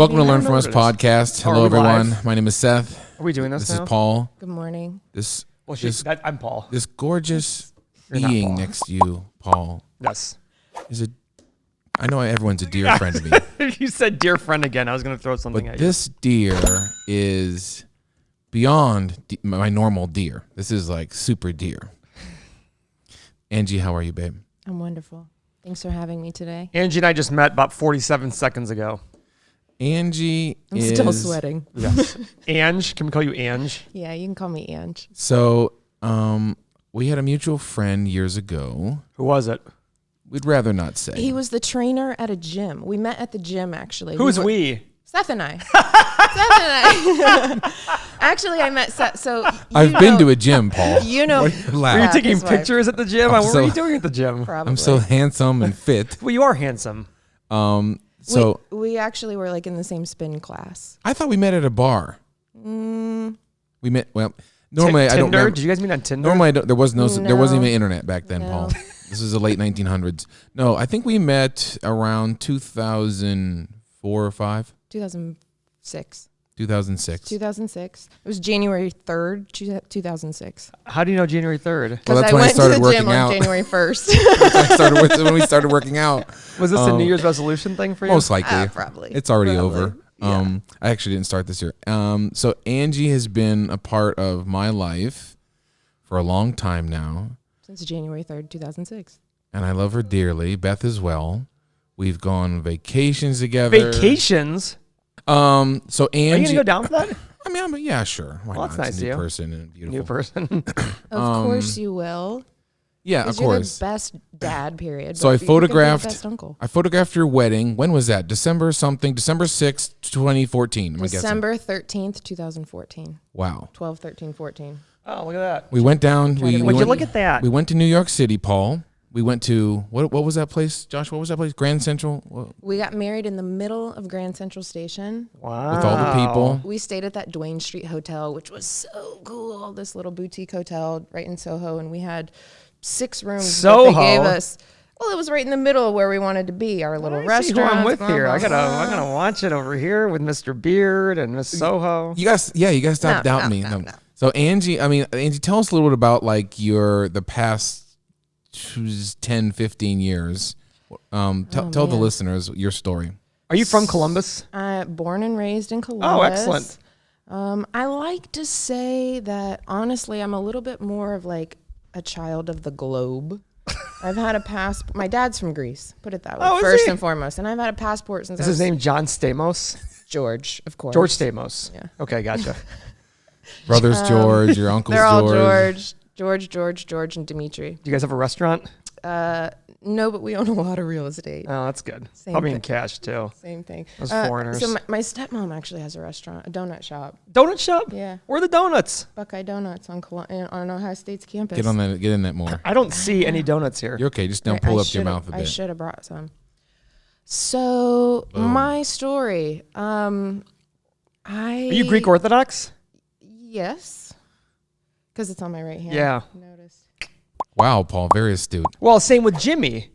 Welcome to Learn From Us podcast. Hello, everyone. Live? My name is Seth. Are we doing this now? This is Paul. Good morning. I'm Paul. This gorgeous You're not being Paul. next to you, Paul, Yes. is a. I know everyone's a dear friend to me, If you said dear friend again, I was going to throw something but at you. this deer is beyond my normal deer. This is like super deer. Angie, how are you, babe? I'm wonderful. Thanks for having me today. Angie and I just met about 47 seconds ago. Angie I'm is still sweating. Yes. Ange. Can we call you Ange? Yeah, you can call me Ange. So, we had a mutual friend years ago. Who was it? We'd rather not say. He was the trainer at a gym. We met at the gym, actually. Who's we? Seth and I. Seth and I. Actually, I met Seth. So I've been to a gym, Paul. You know. Were you Laugh. taking his wife. pictures at the gym? What were you doing at the gym? Probably. I'm so handsome and fit. Well, you are handsome. So we actually were like in the same spin class. I thought we met at a bar. We met. Well, normally Tinder? I don't remember. Did you guys meet on Tinder? Normally there was no. There wasn't No. even internet back then, No. Paul. This was the late 1900s. No, I think we met around 2004 or 5. 2006. 2006. 2006. It was January 3rd, 2006. How do you know January 3rd? Well, Because that's I when I went to started the gym working out. on January 1st. When we started working out. Was this a New Year's resolution thing for you? Most likely. Probably. It's already Probably. over. Yeah. I actually didn't start this year. So Angie has been a part of my life for a long time now, Since January 3rd, 2006. and I love her dearly. Beth as well. We've gone on vacations together. Vacations? So Are you Angie, going to go down for that? I mean, yeah, sure. Why Well, not? that's It's nice a new of you. person and beautiful. New person. Of course you will. Yeah, of 'Cause you're course. the best dad, period. So but I you could be the photographed. best uncle. I photographed your wedding. When was that? December something. December 6th, 2014. I'm guessing. December 13th, 2014. Wow. 12, 13, 14. Oh, look at that. We went down. Try to We Would you went, look at that? We went to New York City, Paul. We went to what was that place, Josh? What was that place? Grand Central. We got married in the middle of Grand Central Station. Wow. With all the people. We stayed at that Duane Street Hotel, which was so cool. This little boutique hotel right in Soho. And we had 6 rooms that Soho? they gave us. Well, it was right in the middle of where we wanted to be. Our little I see who restaurant. I'm with here. I gotta watch it over here with Mr. Beard and Miss Soho. You guys stop No, doubting no, me. no, no. So Angie, tell us a little bit about like the past 10, 15 years. Tell the man. listeners your story. Are you from Columbus? Born and raised in Columbus. Oh, excellent. I like to say that, honestly, I'm a little bit more of like a child of the globe. I've had a passport. My dad's from Greece, put it that way, Oh, is first he? and foremost. And I've had a passport since Is I his was name John Stamos? George, of course. George Stamos. Yeah. Okay, gotcha. Brothers George, your uncles They're all George. George, and Dimitri. Do you guys have a restaurant? No, but we own a lot of real estate. Oh, that's good. Same Probably in thing. cash too. Same thing. Those foreigners. So my stepmom actually has a restaurant, a donut shop. Donut shop? Yeah. Where are the donuts? Buckeye Donuts on Ohio State's campus. Get in that more. I don't see any donuts here. You're okay. Just don't pull up your mouth a I bit. should have brought some. So my story. Are you Greek Orthodox? Yes, because it's on my right hand. Yeah. Notice. Wow, Paul, very astute. Well, same with Jimmy.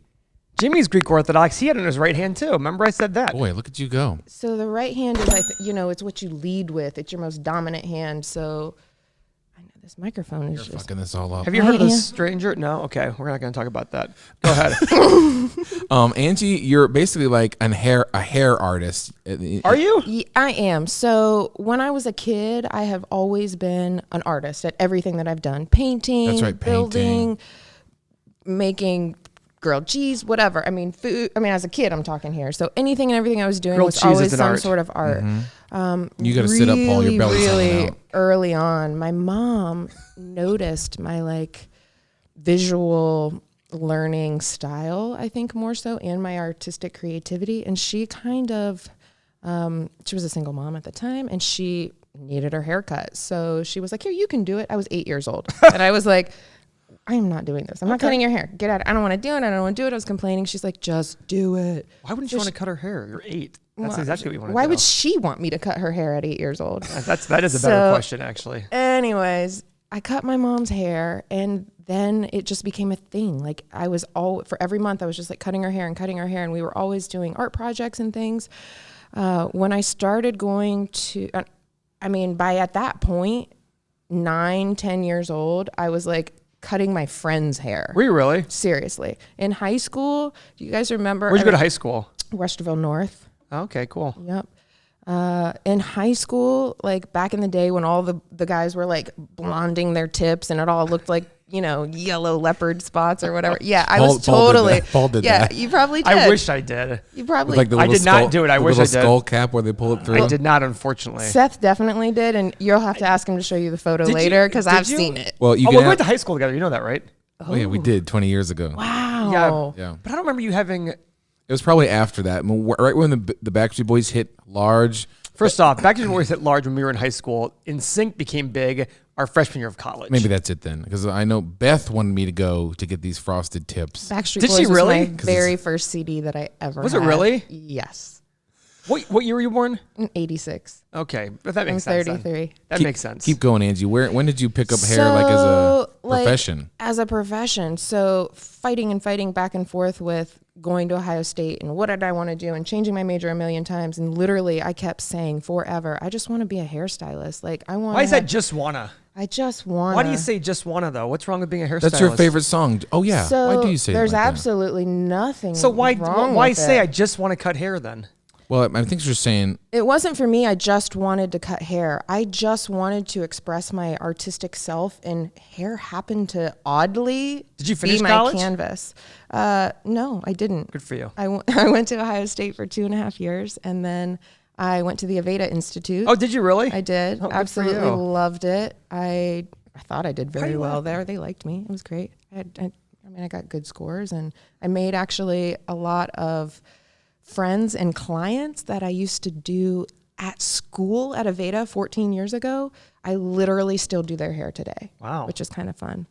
Jimmy's Greek Orthodox. He had it in his right hand too. Remember I said that? Boy, look at you go. So the right hand is, it's what you lead with. It's your most dominant hand. So I know this microphone is You're just. fucking this all up. Have you heard of I the am. stranger? No? Okay, we're not going to talk about that. Go ahead. Angie, you're basically like a hair artist. Are you? Yeah, I am. So when I was a kid, I have always been an artist at everything that I've done. Painting, That's right, building, making grilled cheese, whatever. I mean, food. I mean, as a kid, I'm talking here. So anything and everything I was doing Grilled was cheese always is an some art. sort of art. You got to sit up, Paul. Your belly's hanging really out. early on, my mom noticed my like visual learning style, I think more so, and my artistic creativity. And she kind of, she was a single mom at the time, and she needed her haircut. So she was like, here, you can do it. I was 8 years old. And I was like, I am not doing this. I'm not cutting your hair. Get out. I don't want to do it. I don't want to do it. I was complaining. She's like, just do it. Why wouldn't you want to cut her hair? You're 8. That's exactly what you want to do. Why would she want me to cut her hair at 8 years old? That is a better question, actually. Anyways, I cut my mom's hair, and then it just became a thing. Like for every month I was just like cutting her hair, and we were always doing art projects and things. When I started going to, by at that point, 9-10 years old, I was like cutting my friend's hair. Were you really? Seriously. In high school, do you guys remember? Where'd you go to high school? Westerville North. Okay, cool. Yep. In high school, like back in the day when all the guys were like blonding their tips and it all looked like, yellow leopard spots or whatever. Yeah, I was totally. Paul did yeah, that. you probably did. I wish I did. You probably. Like the I little did not do it. I the wish I little did. skull cap where they pull it through. I did not, unfortunately. Seth definitely did, and you'll have to ask him to show you the photo Did you- later because did I've you? seen it. Well, you Oh, can we have, went to high school together. You know that, right? oh yeah, we did 20 years ago. Wow. Yeah. Yeah. But I don't remember you having... It was probably after that, right when the Backstreet Boys hit large. First off, Backstreet Boys hit large when we were in high school. NSYNC became big our freshman year of college. Maybe that's it then, because I know Beth wanted me to go to get these frosted tips. Backstreet Did Boys she really? was my very first CD that I ever Was it had. really? Yes. What year were you born? In 86. Okay, but that I'm makes sense. then. 33. That makes sense. Keep going, Angie. When did you pick up hair like as a profession? As a profession. So fighting back and forth with going to Ohio State and what did I want to do and changing my major a million times. And literally I kept saying forever, I just want to be a hairstylist. Like I want Why is that just wanna? I just want Why do you say just wanna though? What's wrong with being a hairstylist? That's your favorite song. Oh yeah. So why do you say there's it like absolutely nothing So why wrong with say it. I just want to cut hair then? that? Well, I think you're saying It wasn't for me. I just wanted to cut hair. I just wanted to express my artistic self, and hair happened to oddly Did you finish be my college? canvas. No, I didn't. Good for you. I went to Ohio State for 2.5 years, and then I went to the Aveda Institute. Oh, did you really? I did. Oh, good for Absolutely you. loved it. I thought I did Why very you well laughing? there. They liked me. It was great. I got good scores, and I made actually a lot of friends and clients that I used to do at school at Aveda 14 years ago. I literally still do their hair today. Wow. Which is kind of fun.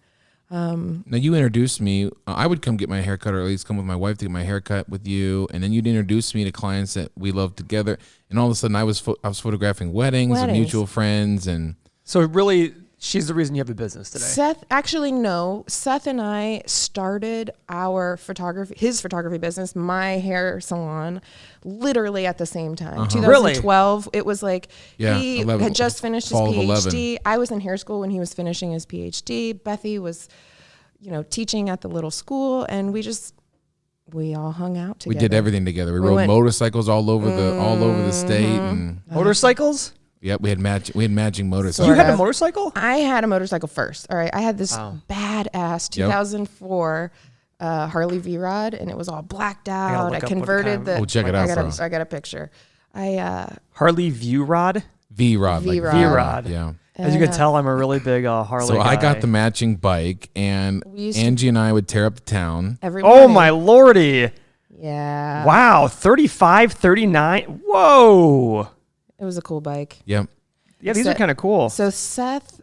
now you introduced me. I would come get my hair cut, or at least come with my wife to get my hair cut with you, and then you'd introduce me to clients that we love together. And all of a sudden, I was photographing weddings of mutual friends, and So really, she's the reason you have a business today. Seth and I started his photography business, my hair salon, literally at the same time. 2012. It was like Yeah, he 11 had just finished his fall of 11. PhD. I was in hair school when he was finishing his PhD. Bethy was, teaching at the little school, and we all hung out together. we did everything together. We rode motorcycles all over the state, and Motorcycles? yeah, we had matching motorcycles. You had a of. motorcycle? I had a motorcycle first. All right. I had this badass 2004 Harley V-Rod, and it was all blacked out. I look up converted what the. kind. Oh, check it out, bro. I got a picture. Harley View Rod? V-Rod. V-Rod. V-Rod. Yeah. As you can tell, I'm a really big Harley So guy. I got the matching bike, and used to- Angie and I would tear up the town. every Oh, morning. my lordy. Yeah. Wow, 35, 39. Whoa. It was a cool bike. Yep. Yeah, these So- are kind of cool. So Seth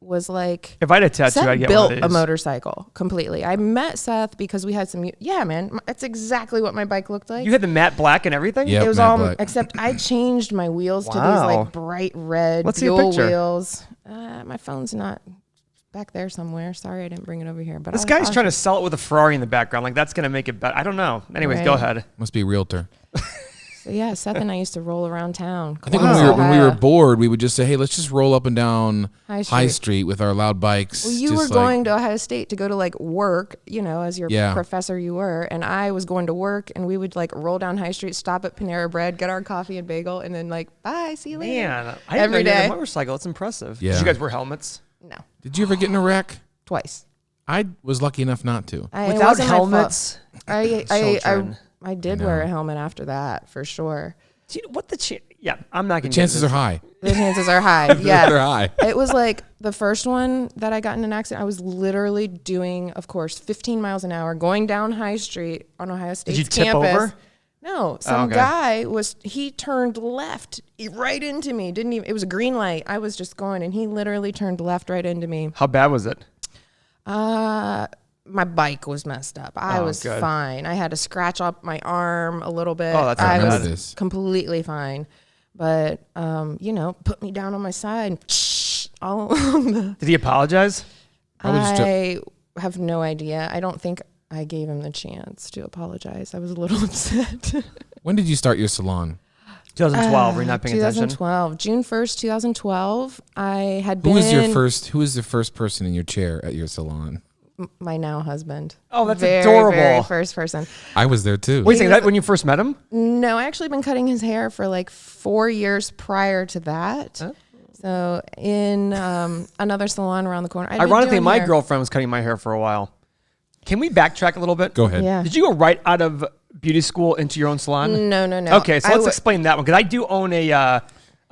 was like. If I had a tattoo, Seth I'd get built one of a these. motorcycle completely. I met Seth because we had some. Yeah, man, that's exactly what my bike looked like. You had the matte black and everything? Yep, it was matte all black. except I changed my wheels to these Wow. like bright red Let's see a fuel picture. wheels. My phone's not back there somewhere. Sorry, I didn't bring it over here. But This guy's trying to sell it with a Ferrari in the background. Like, that's going to make it better. I don't know. Anyways, go Right. ahead. Must be a realtor. So yeah, Seth and I used to roll around town. I think Columbus, when we were Ohio. bored, we would just say, "Hey, let's just roll up and down High High Street. Street with our loud bikes." Well, you just were like- going to Ohio State to go to like work, as your Yeah. professor you were, and I was going to work, and we would like roll down High Street, stop at Panera Bread, get our coffee and bagel, and then like bye, see you later. Man, I didn't know Every you had day. a motorcycle. It's impressive. Yeah. Did you guys wear helmets? No, Did you ever get in a wreck? twice. I was lucky enough not to. It Without wasn't my fault. helmets? I did I wear know. a helmet after that for sure. Do you know what the Yeah, I'm not going to Chances are high. The chances are high. Yeah. They're high. It was like the first one that I got in an accident. I was literally doing, of course, 15 miles an hour going down High Street on Ohio State's you tip campus. over? No, some okay. guy he turned left right into me. It was a green light. I was just going, and he literally turned left right into me. How bad was it? My bike was messed up. I was good. fine. I had to scratch up my arm a little bit. Oh, that's I not was bad. This. completely fine. But, put me down on my side all along the... Did he apologize? I have no idea. I don't think I gave him the chance to apologize. I was a little upset. When did you start your salon? 2012. Were you not paying attention? 2012, June 1st, 2012. I had been. Who was the first person in your chair at your salon? My now husband. Oh, that's very, adorable. Very first person. I was there too. Wait a second, that when you first met him? No, I actually been cutting his hair for like 4 years prior to that. Oh. So in another salon around the corner. Ironically, my girlfriend was cutting my hair for a while. Can we backtrack a little bit? Go ahead. Yeah. Did you go right out of beauty school into your own salon? No. Okay, so let's explain that one because I do own a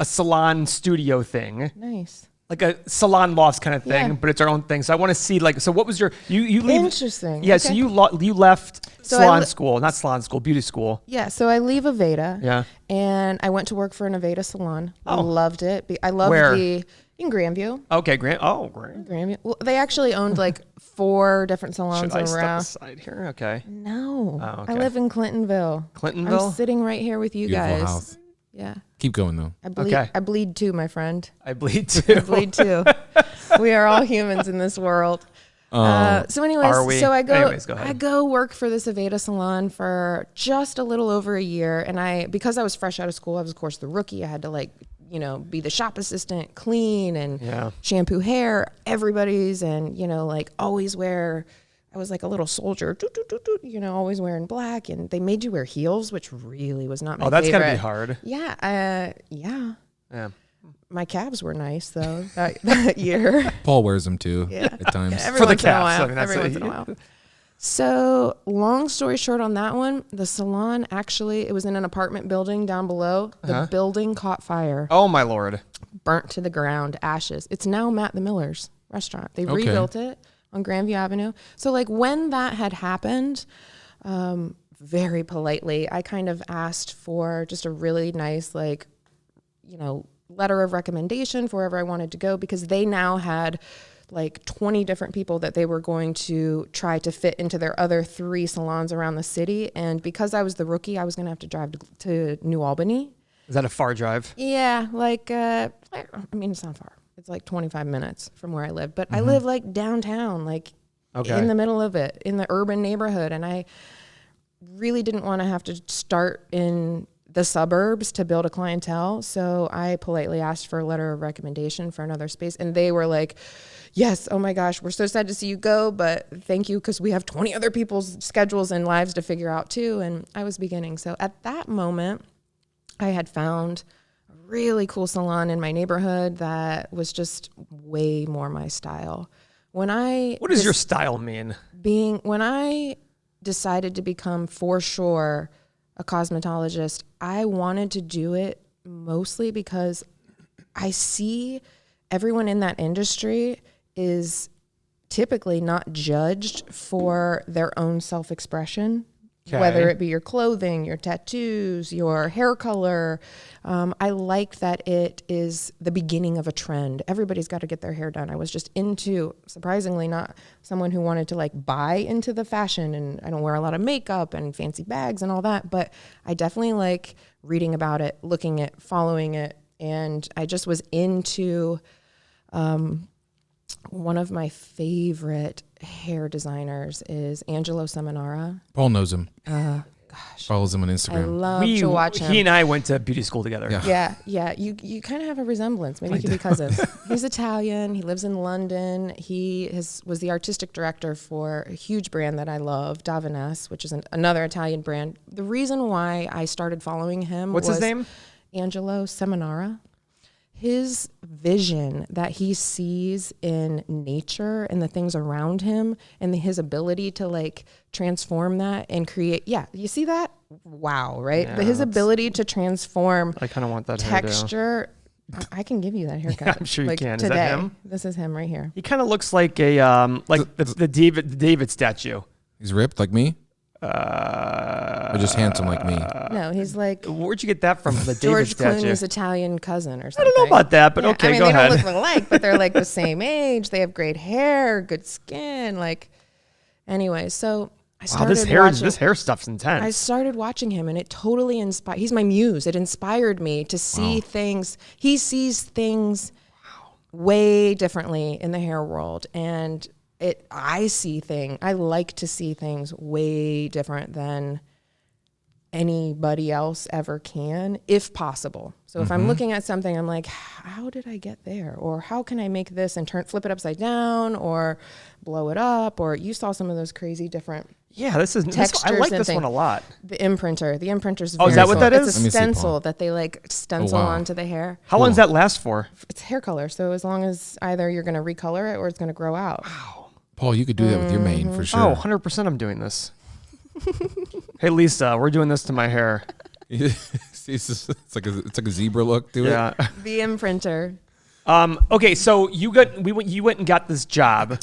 salon studio thing. Nice. Like a salon lofts kind of thing, Yeah. but it's our own thing. So I want to see so what was your you leave? Interesting. Yeah, Okay. so you left So salon school, not salon school, beauty school. Yeah, so I leave Aveda. Yeah. And I went to work for an Aveda salon. Oh. Loved it. I loved Where? in Grandview. Okay, great. Oh, great. Grandview. Well, they actually owned like 4 different salons Should I step around. aside here? Okay. No. Oh, okay. I live in Clintonville. Clintonville? I'm sitting right here with you Beautiful guys. house. Yeah. Keep going though. I bleed. Okay. I bleed too, my friend. I bleed too. I bleed too. We are all humans in this world. So anyways, Are we? so I go, Anyways, go ahead. I go work for this Aveda salon for just a little over a year. And because I was fresh out of school, I was of course the rookie. I had to be the shop assistant, clean and shampoo hair, everybody's and, always wear, I was like a little soldier, always wearing black, and they made you wear heels, which really was not my favorite. Oh, that's gotta be hard. Yeah. Yeah. My calves were nice though that year. Paul wears them too at times. Every For the once in a calves, while. I mean, that's Every once in a while. So long story short on that one, the salon actually, it was in an apartment building down below. The building caught fire, Oh my Lord. burnt to the ground, ashes. It's now Matt the Miller's restaurant. They Okay. rebuilt it on Grandview Avenue. So when that had happened, very politely, I kind of asked for just a really nice, letter of recommendation for wherever I wanted to go, because they now had 20 different people that they were going to try to fit into their other 3 salons around the city. And because I was the rookie, I was going to have to drive to New Albany. Is that a far drive? Yeah, it's not far. It's 25 minutes from where I live, but I live downtown, in the middle of it, in the urban neighborhood. And I really didn't want to have to start in the suburbs to build a clientele. So I politely asked for a letter of recommendation for another space. And they were like, yes, oh my gosh, we're so sad to see you go, but thank you, because we have 20 other people's schedules and lives to figure out too. And I was beginning. So at that moment, I had found a really cool salon in my neighborhood that was just way more my style. What does your style mean? When I decided to become, for sure, a cosmetologist, I wanted to do it mostly because I see everyone in that industry is typically not judged for their own self-expression, whether it be your clothing, your tattoos, your hair color. I like that it is the beginning of a trend. Everybody's got to get their hair done. I was just surprisingly, not someone who wanted to buy into the fashion, and I don't wear a lot of makeup and fancy bags and all that, but I definitely like reading about it, looking at, following it. And I just was into, one of my favorite hair designers is Angelo Seminara. Paul knows him. Gosh, Follows him on I Instagram. love to watch him. He and I went to beauty school together. Yeah. Yeah. You kind of have a resemblance. Maybe you could be cousins. He's Italian. He lives in London. He was the artistic director for a huge brand that I love, Davines, which is another Italian brand. The reason why I started following him What's was his name? Angelo Seminara. His vision that he sees in nature and the things around him, and his ability to transform that and create. Yeah, you see that? Wow, right? Yeah, But his ability to transform I kind of want that texture. I can give you that haircut. Yeah, I'm sure you can. Is Today. that him? This is him right here. He kind of looks like a the David statue. He's ripped like me? Or just handsome like me? No, he's like Where'd you get that from? The David George statue. Clooney's Italian cousin or I something. don't know about that, but okay, I mean, go they ahead. don't look alike, but they're the same age. They have great hair, good skin. Anyway, so I Wow, started watching. this hair stuff's intense. I started watching him, and it totally inspired. He's my muse. It inspired me to see things. He sees things way differently in the hair world, and I like to see things way different than anybody else ever can, if possible. So if I'm looking at something, I'm like, how did I get there? Or how can I make this and flip it upside down or blow it up? Or you saw some of those crazy different textures. I like this one a lot. The imprinter's Oh, is that what that is? It's Let me a see, stencil Paul. that they like stencil onto the hair. How long does that last for? It's hair color. So as long as either you're going to recolor it or it's going to grow out. Paul, you could do that with your mane for sure. Oh, 100% I'm doing this. Hey, Lisa, we're doing this to my hair. It's like a zebra look to it. Yeah. The imprinter. Okay, so you went and got this job,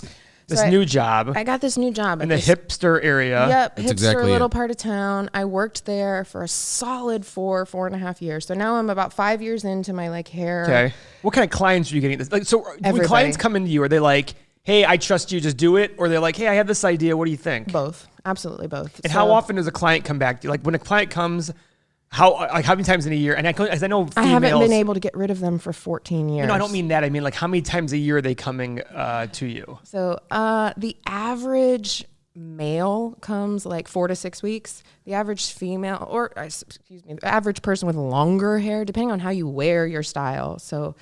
new job I got this new job in the hipster area. Yep, That's hipster exactly little it. part of town. I worked there for a solid 4.5 years. So now I'm about 5 years into my like hair. Okay. What kind of clients are you getting? This like so? When Everybody. clients come into you, are they like, "Hey, I trust you, just do it," or they're like, "Hey, I have this idea. What do you think?" Both, absolutely both. And how often does a client come back to you? Like when a client comes, how many times in a year? And as I know, females, I haven't been able to get rid of them for 14 years. No, I don't mean that. I mean like how many times a year are they coming to you? So the average male comes like 4 to 6 weeks. The average female, the average person with longer hair, depending on how you wear your style. So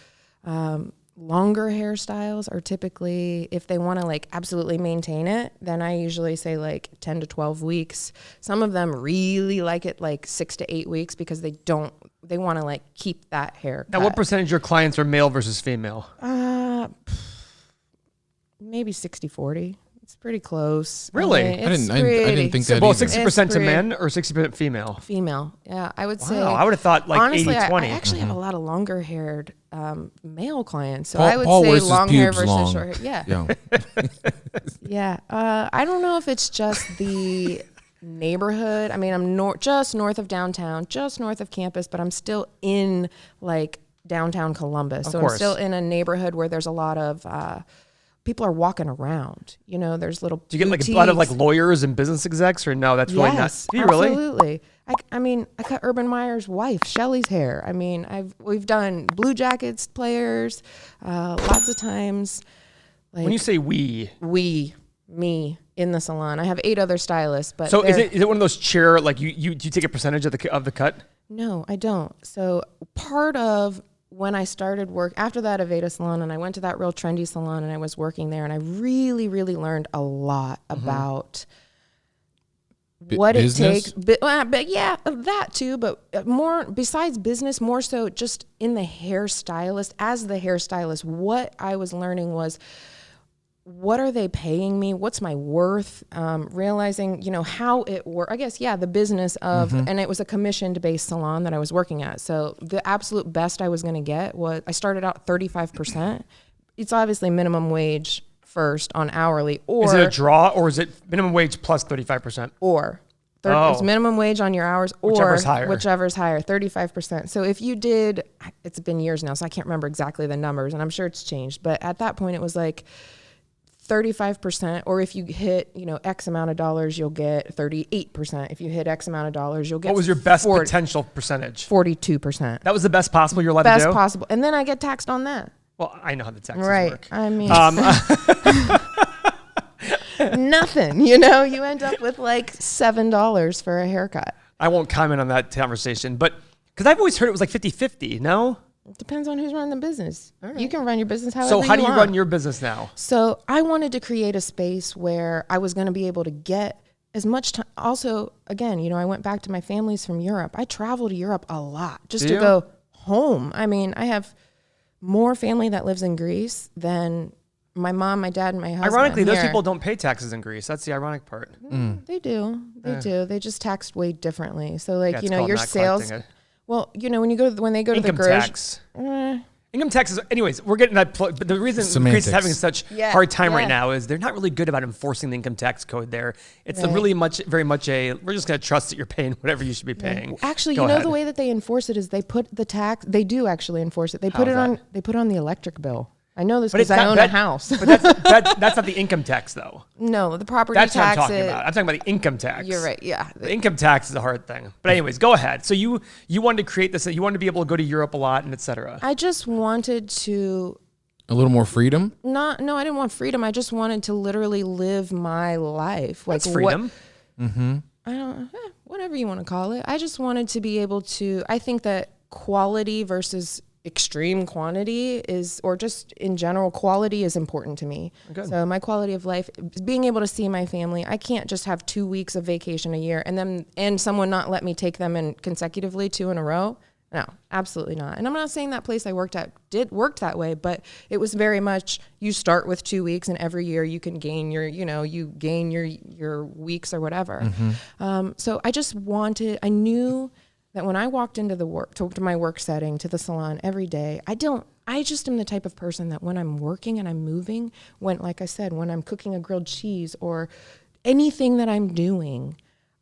longer hairstyles are typically, if they want to like absolutely maintain it, then I usually say like 10 to 12 weeks. Some of them really like it like 6 to 8 weeks because they want to like keep that hair Now, what percentage of your clients are male versus female? Maybe 60-40. It's pretty close. Really? I didn't think So that both either. 60% to pretty- men or 60% female? Female. Yeah, I would say. Wow, I would have thought like Honestly, 80-20. I actually have a lot of longer haired male clients. So Paul- I would Paul say wears his long hair pubes versus long. short hair. Yeah. Yeah. Yeah. I don't know if it's just the neighborhood. I mean, I'm just north of downtown, just north of campus, but I'm still in like downtown Columbus. So I'm course. still in a neighborhood where there's a lot of people are walking around. You know, there's little. Do you get like a lot of like lawyers and business execs, or no? That's really not. Yes, Do you really? absolutely. I mean, I cut Urban Meyer's wife, Shelly's hair. I mean, we've done Blue Jackets players, lots of times. Like When you say we, me in the salon. I have 8 other stylists, but so is it one of those chair like you take a percentage of the cut? No, I don't. So part of when I started work after that Aveda salon, and I went to that real trendy salon, and I was working there, and I really, really learned a lot about what business? it takes. But yeah, that too. But more besides business, more so just in the hairstylist. As the hairstylist, what I was learning was, what are they paying me? What's my worth? Realizing, how it works. I guess, the business of, and it was a commission-based salon that I was working at. So the absolute best I was going to get was, I started out 35%. It's obviously minimum wage first on hourly, or Is it a draw, or is it minimum wage plus 35%? It's minimum wage on your hours, or Whichever's higher. 35%. So if you did, it's been years now, so I can't remember exactly the numbers, and I'm sure it's changed. But at that point, it was like 35%, or if you hit, X amount of dollars, you'll get 38%. If you hit X amount of dollars, you'll get. What was your best potential percentage? 42%. That was the best possible you're allowed to do? Best possible. And then I get taxed on that. Well, I know how the taxes Right. work. I mean, nothing, you end up with like $7 for a haircut. I won't comment on that conversation, but because I've always heard it was like 50-50, no? It depends on who's running the business. You can run your business however So how do you want. run your business now? So I wanted to create a space where I was going to be able to get as much time. Also, again, I went back to my families from Europe. I travel to Europe a lot just to go home. I mean, I have more family that lives in Greece than my mom, my dad, and my husband. Ironically, those here. people don't pay taxes in Greece. That's the ironic part. They do. They do. They just taxed way differently. So like, Yeah, it's called your not sales. collecting it. Well, when they go to the Income garage. tax. Income taxes. Anyways, we're getting that. But the reason Greece is having such hard time right now is they're not really good about enforcing the income tax code there. It's very much we're just going to trust that you're paying whatever you should be paying. Actually, Go ahead. the way that they enforce it is they put the tax. They do actually enforce it. They put it on. They put it on the electric bill. I know this because I own a house. But that's not the income tax though. No, the property That's tax. what I'm talking about. I'm talking about the income tax. You're right. Yeah. The income tax is a hard thing. But anyways, go ahead. So you wanted to create this. You wanted to be able to go to Europe a lot and et cetera. I just wanted to. A little more freedom? No, I didn't want freedom. I just wanted to literally live my life. That's freedom. I don't. whatever you want to call it. I just wanted to be able to, I think that quality versus extreme quantity is, or just in general, quality is important to me. Okay. So my quality of life, being able to see my family, I can't just have 2 weeks of vacation a year and someone not let me take them in consecutively 2 in a row. No, absolutely not. And I'm not saying that place I worked at worked that way, but it was very much, you start with 2 weeks and every year you can gain your weeks or whatever. Mm-hmm. So I knew that when I walked into to my work setting, to the salon every day, I just am the type of person that when I'm working and I'm moving, like I said, when I'm cooking a grilled cheese or anything that I'm doing,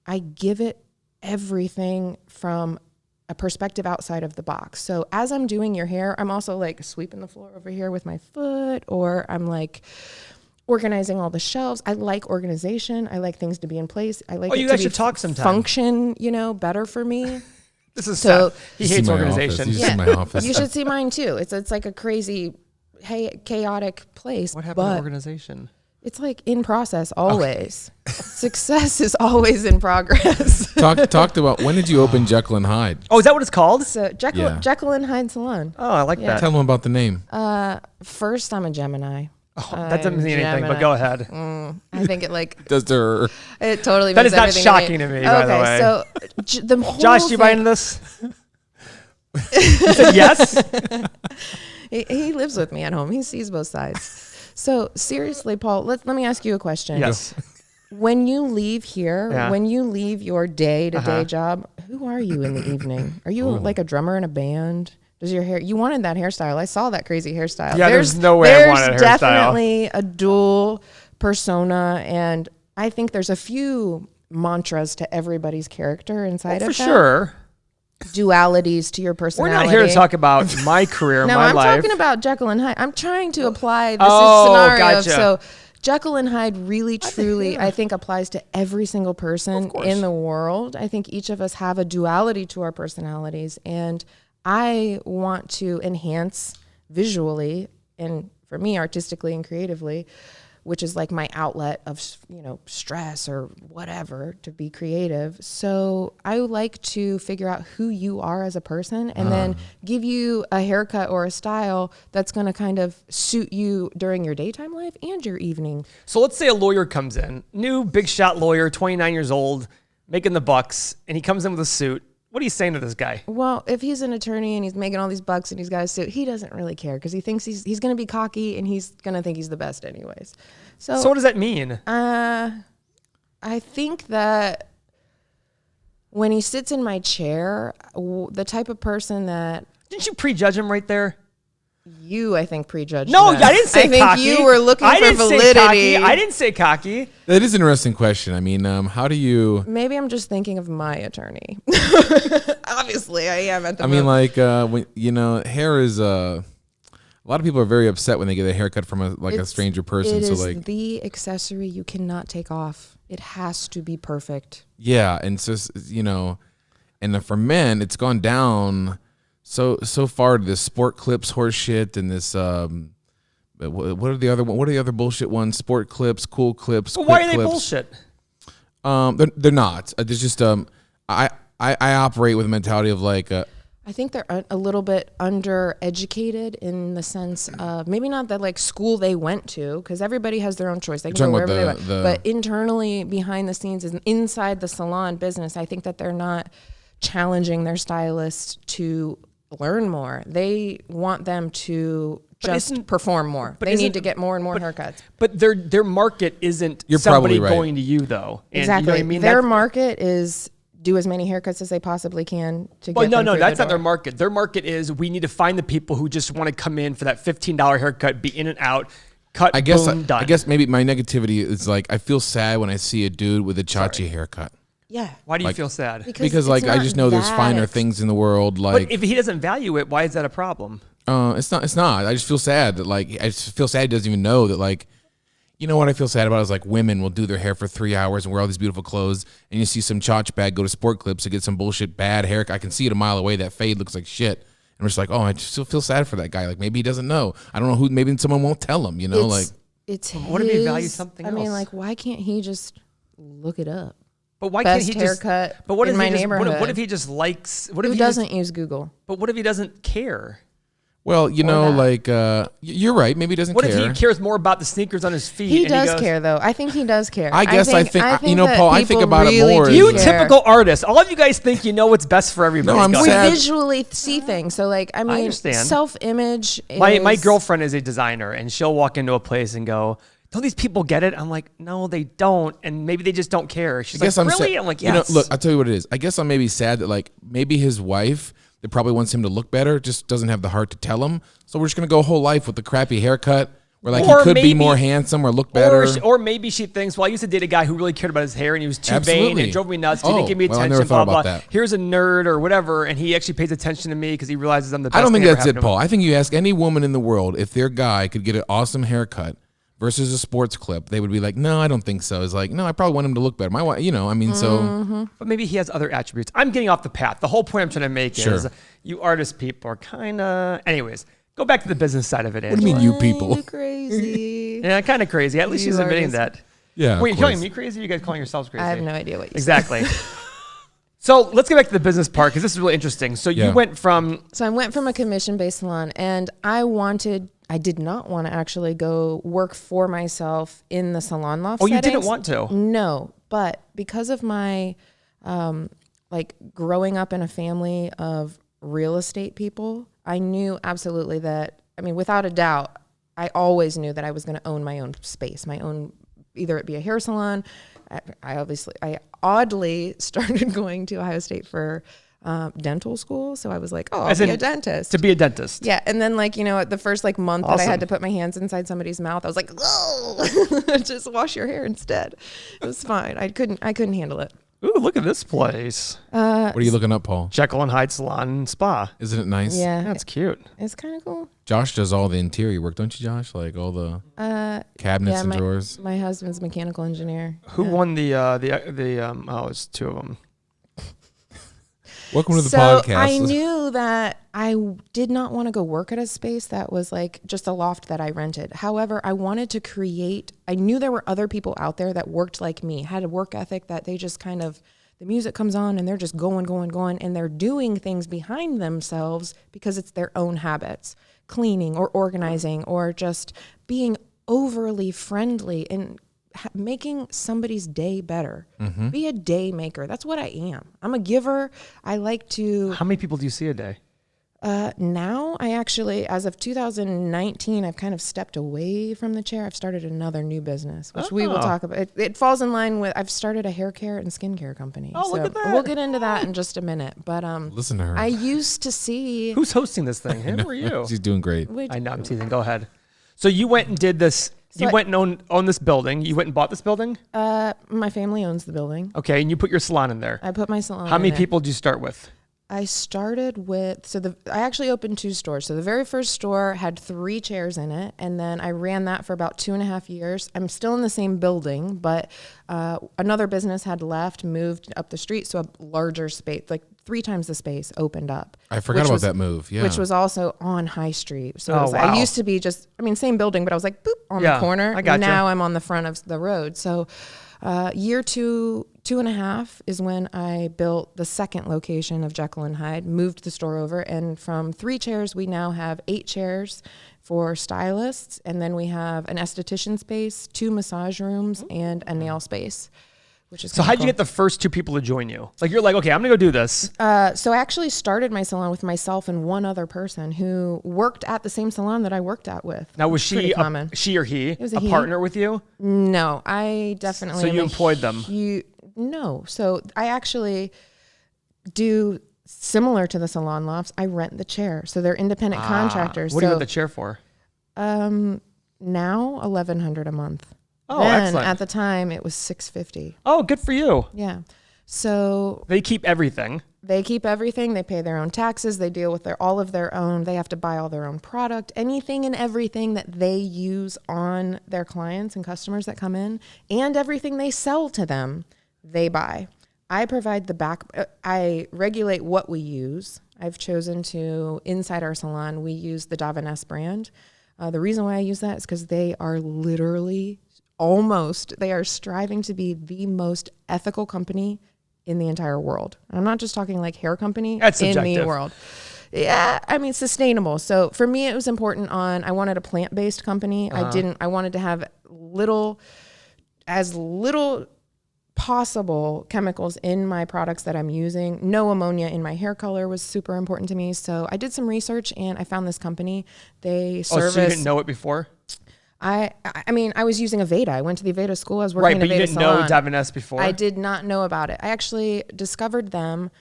I give it everything from a perspective outside of the box. So as I'm doing your hair, I'm also like sweeping the floor over here with my foot, or I'm like organizing all the shelves. I like organization. I like things to be in place. I like you guys should talk sometime. Function, better for me. This is so sad. He hates organization. You see my office. You should see mine too. It's like a crazy, chaotic place. What happened to organization? It's like in process always. Okay. Success is always in progress. Talked about, when did you open Jekyll and Hyde? Oh, is that what it's called? So Jekyll and Hyde Salon. Oh, I like that. Tell them about the name. First, I'm a Gemini. Oh, that doesn't mean anything, but go ahead. I think it does to it totally that means is not everything shocking to me, by the way. So the whole Josh, do you buy into this? You said yes? He lives with me at home. He sees both sides. So seriously, Paul, let me ask you a question. Yes. When you leave here, when you leave your day-to-day job, who are you in the evening? Are you like a drummer in a band? Does your hair, you wanted that hairstyle. I saw that crazy hairstyle. Yeah, there's no way I wanted a hairstyle. There's definitely a dual persona, and I think there's a few mantras to everybody's character inside of that. For sure. Dualities to your personality. We're not here to talk about my career, my life. No, I'm talking about Jekyll and Hyde. I'm trying to apply this scenario. Gotcha. So Jekyll and Hyde really, truly, I think applies to every single person in the world. I think each of us have a duality to our personalities, and I want to enhance visually, and for me, artistically and creatively, which is like my outlet of, stress or whatever, to be creative. So I like to figure out who you are as a person and then give you a haircut or a style that's going to kind of suit you during your daytime life and your evening. So let's say a lawyer comes in, new big shot lawyer, 29 years old, making the bucks, and he comes in with a suit. What are you saying to this guy? Well, if he's an attorney and he's making all these bucks and he's got a suit, he doesn't really care because he thinks he's going to be cocky and he's going to think he's the best anyways. So what does that mean? I think that when he sits in my chair, the type of person that... Didn't you prejudge him right there? You, I think, prejudged No, him. I didn't say cocky. I think you were looking for validity. I didn't say cocky. That is an interesting question. I mean, how do you... Maybe I'm just thinking of my attorney. Obviously, I am at the moment. When hair is... a lot of people are very upset when they get a haircut from a stranger person. It is the accessory you cannot take off. It has to be perfect. Yeah, and so and for men, it's gone down so far to this sport clips horse shit and this what are the other bullshit ones? Sport clips, cool clips. Well, why are they bullshit? They're not. There's just I operate with a mentality of like. I think they're a little bit undereducated in the sense of maybe not that like school they went to, because everybody has their own choice. They can go wherever they want. But internally, behind the scenes, inside the salon business, I think that they're not challenging their stylist to learn more. They want them to just perform more. They need to get more and more haircuts. But their market isn't somebody going to you, though. And exactly. You know what I mean? Their market is... do as many haircuts as they possibly can to get them through that's the not their market. Their market is we need to find the people who just want to come in for that $15 haircut, be in and out, cut, boom, done. I guess maybe my negativity is like I feel sad when I see a dude with a chachi haircut. Yeah. Why do you feel sad? Because I just know there's finer things in the world. Like, but if he doesn't value it, why is that a problem? It's not. I just feel sad that he doesn't even know that like. You know what I feel sad about is like women will do their hair for 3 hours and wear all these beautiful clothes, and you see some chotch bag go to Sport Clips to get some bullshit bad hair. I can see it a mile away. That fade looks like shit. And we're just like, oh, I just feel sad for that guy. Like maybe he doesn't know. I don't know who. Maybe someone won't tell him. It's what if he values something else? I mean, like why can't he just look it up? But why best can't he haircut just? But what in if my he just, neighborhood? What if he just likes? What if Who he doesn't use Google? But what if he doesn't care? Well, you're right. Maybe he doesn't care. What if he cares more about the sneakers on his feet? He does care, though. I think he does care. I think Paul, I think about really it more. You typical artist. All of you guys think you know what's best for everybody. No, we visually see things. So, I understand. Self-image. My girlfriend is a designer, and she'll walk into a place and go, "Don't these people get it?" I'm like, "No, they don't," and maybe they just don't care. She's like, "Really?" I'm like, "Yes." Look, I'll tell you what it is. I guess I'm maybe sad that maybe his wife that probably wants him to look better just doesn't have the heart to tell him. So we're just gonna go whole life with the crappy haircut. Where he could be more handsome or look better. Or maybe she thinks, well, I used to date a guy who really cared about his hair and he was too vain and drove me nuts. He didn't give me attention, I never thought about that. Here's a nerd or whatever, and he actually pays attention to me because he realizes I'm the best. I don't think that's it, Paul. I think you ask any woman in the world if their guy could get an awesome haircut versus a sports clip, they would be like, no, I don't think so. It's like, no, I probably want him to look better. My wife, so. But maybe he has other attributes. I'm getting off the path. The whole point I'm trying to make is you artist people are kind of, anyways. Go back to the business side of it, Angie. What do you mean, you people? Crazy. Yeah, kind of crazy. At least she's admitting that. Yeah. Wait, you're calling me crazy? Or you guys calling yourselves crazy? I have no idea what you exactly. So let's get back to the business part because this is really interesting. So you went from. So I went from a commission-based salon, and I did not want to actually go work for myself in the salon loft. Oh, settings. You didn't want to? No, but because of my growing up in a family of real estate people, I knew absolutely that, without a doubt, I always knew that I was going to own my own space, either it be a hair salon. I oddly started going to Ohio State for dental school. So I was like, I'll be a dentist. To be a dentist. Yeah. And then the first month that I had to put my hands inside somebody's mouth, I was like, oh, just wash your hair instead. It was fine. I couldn't handle it. Ooh, look at this place. What are you looking up, Paul? Jekyll and Hyde Salon and Spa. Isn't it nice? Yeah. That's cute. It's kind of cool. Josh does all the interior work, don't you, Josh? Like all the cabinets and drawers. My husband's a mechanical engineer. Who won the it's two of them. Welcome to the podcast. I knew that I did not want to go work at a space that was just a loft that I rented. However, I wanted to I knew there were other people out there that worked like me, had a work ethic that they just the music comes on and they're just going, and they're doing things behind themselves because it's their own habits, cleaning or organizing or just being overly friendly and making somebody's day better. Mm-hmm. Be a day maker. That's what I am. I'm a giver. I like to. How many people do you see a day? Now I actually, as of 2019, I've kind of stepped away from the chair. I've started another new business, which we will talk about. It falls in line with, I've started a hair care and skincare company. Oh, look at that. We'll get into that in just a minute. But listen to her. I used to see. Who's hosting this thing? Him or you? She's doing great. I know, I'm teasing. Go ahead. So you went and did this. You went and owned this building. You went and bought this building? My family owns the building. Okay, and you put your salon in there. I put my salon in there. How many people did you start with? I started with, I actually opened 2 stores. So the very first store had 3 chairs in it, and then I ran that for about 2.5 years. I'm still in the same building, but another business had left, moved up the street, so a larger space, 3 times the space opened up. I forgot about that move, yeah. Which was also on High Street. So I used to be same building, but I was boop, on the corner. I got you. Now I'm on the front of the road. So year 2.5 is when I built the second location of Jekyll and Hyde, moved the store over, and from 3 chairs, we now have 8 chairs for stylists, and then we have an esthetician space, 2 massage rooms, and a nail space. So how'd you get the first 2 people to join you? You're like, okay, I'm gonna go do this. So I actually started my salon with myself and one other person who worked at the same salon that I worked at with. Now was she or he a partner with you? No, I definitely. So you employed them? No. So I actually do similar to the salon lofts. I rent the chair, so they're independent contractors. What do you rent the chair for? Now $1,100 a month. Oh, then, excellent. At the time, it was $650. Oh, good for you. Yeah. So they keep everything. They keep everything. They pay their own taxes. They deal with all of their own. They have to buy all their own product. Anything and everything that they use on their clients and customers that come in, and everything they sell to them, they buy. I provide I regulate what we use. I've chosen to, inside our salon, we use the Davines brand. The reason why I use that is because they are literally they are striving to be the most ethical company in the entire world. And I'm not just talking like hair company. That's in subjective. the world. Yeah, I mean, sustainable. So for me, it was important I wanted a plant-based company. I wanted to have as little possible chemicals in my products that I'm using. No ammonia in my hair color was super important to me. So I did some research and I found this company. They service. So you didn't know it before? I mean, I was using Aveda. I went to the Aveda school. I was working in Aveda salon. Right, but you didn't know Davines before? I did not know about it. I actually discovered them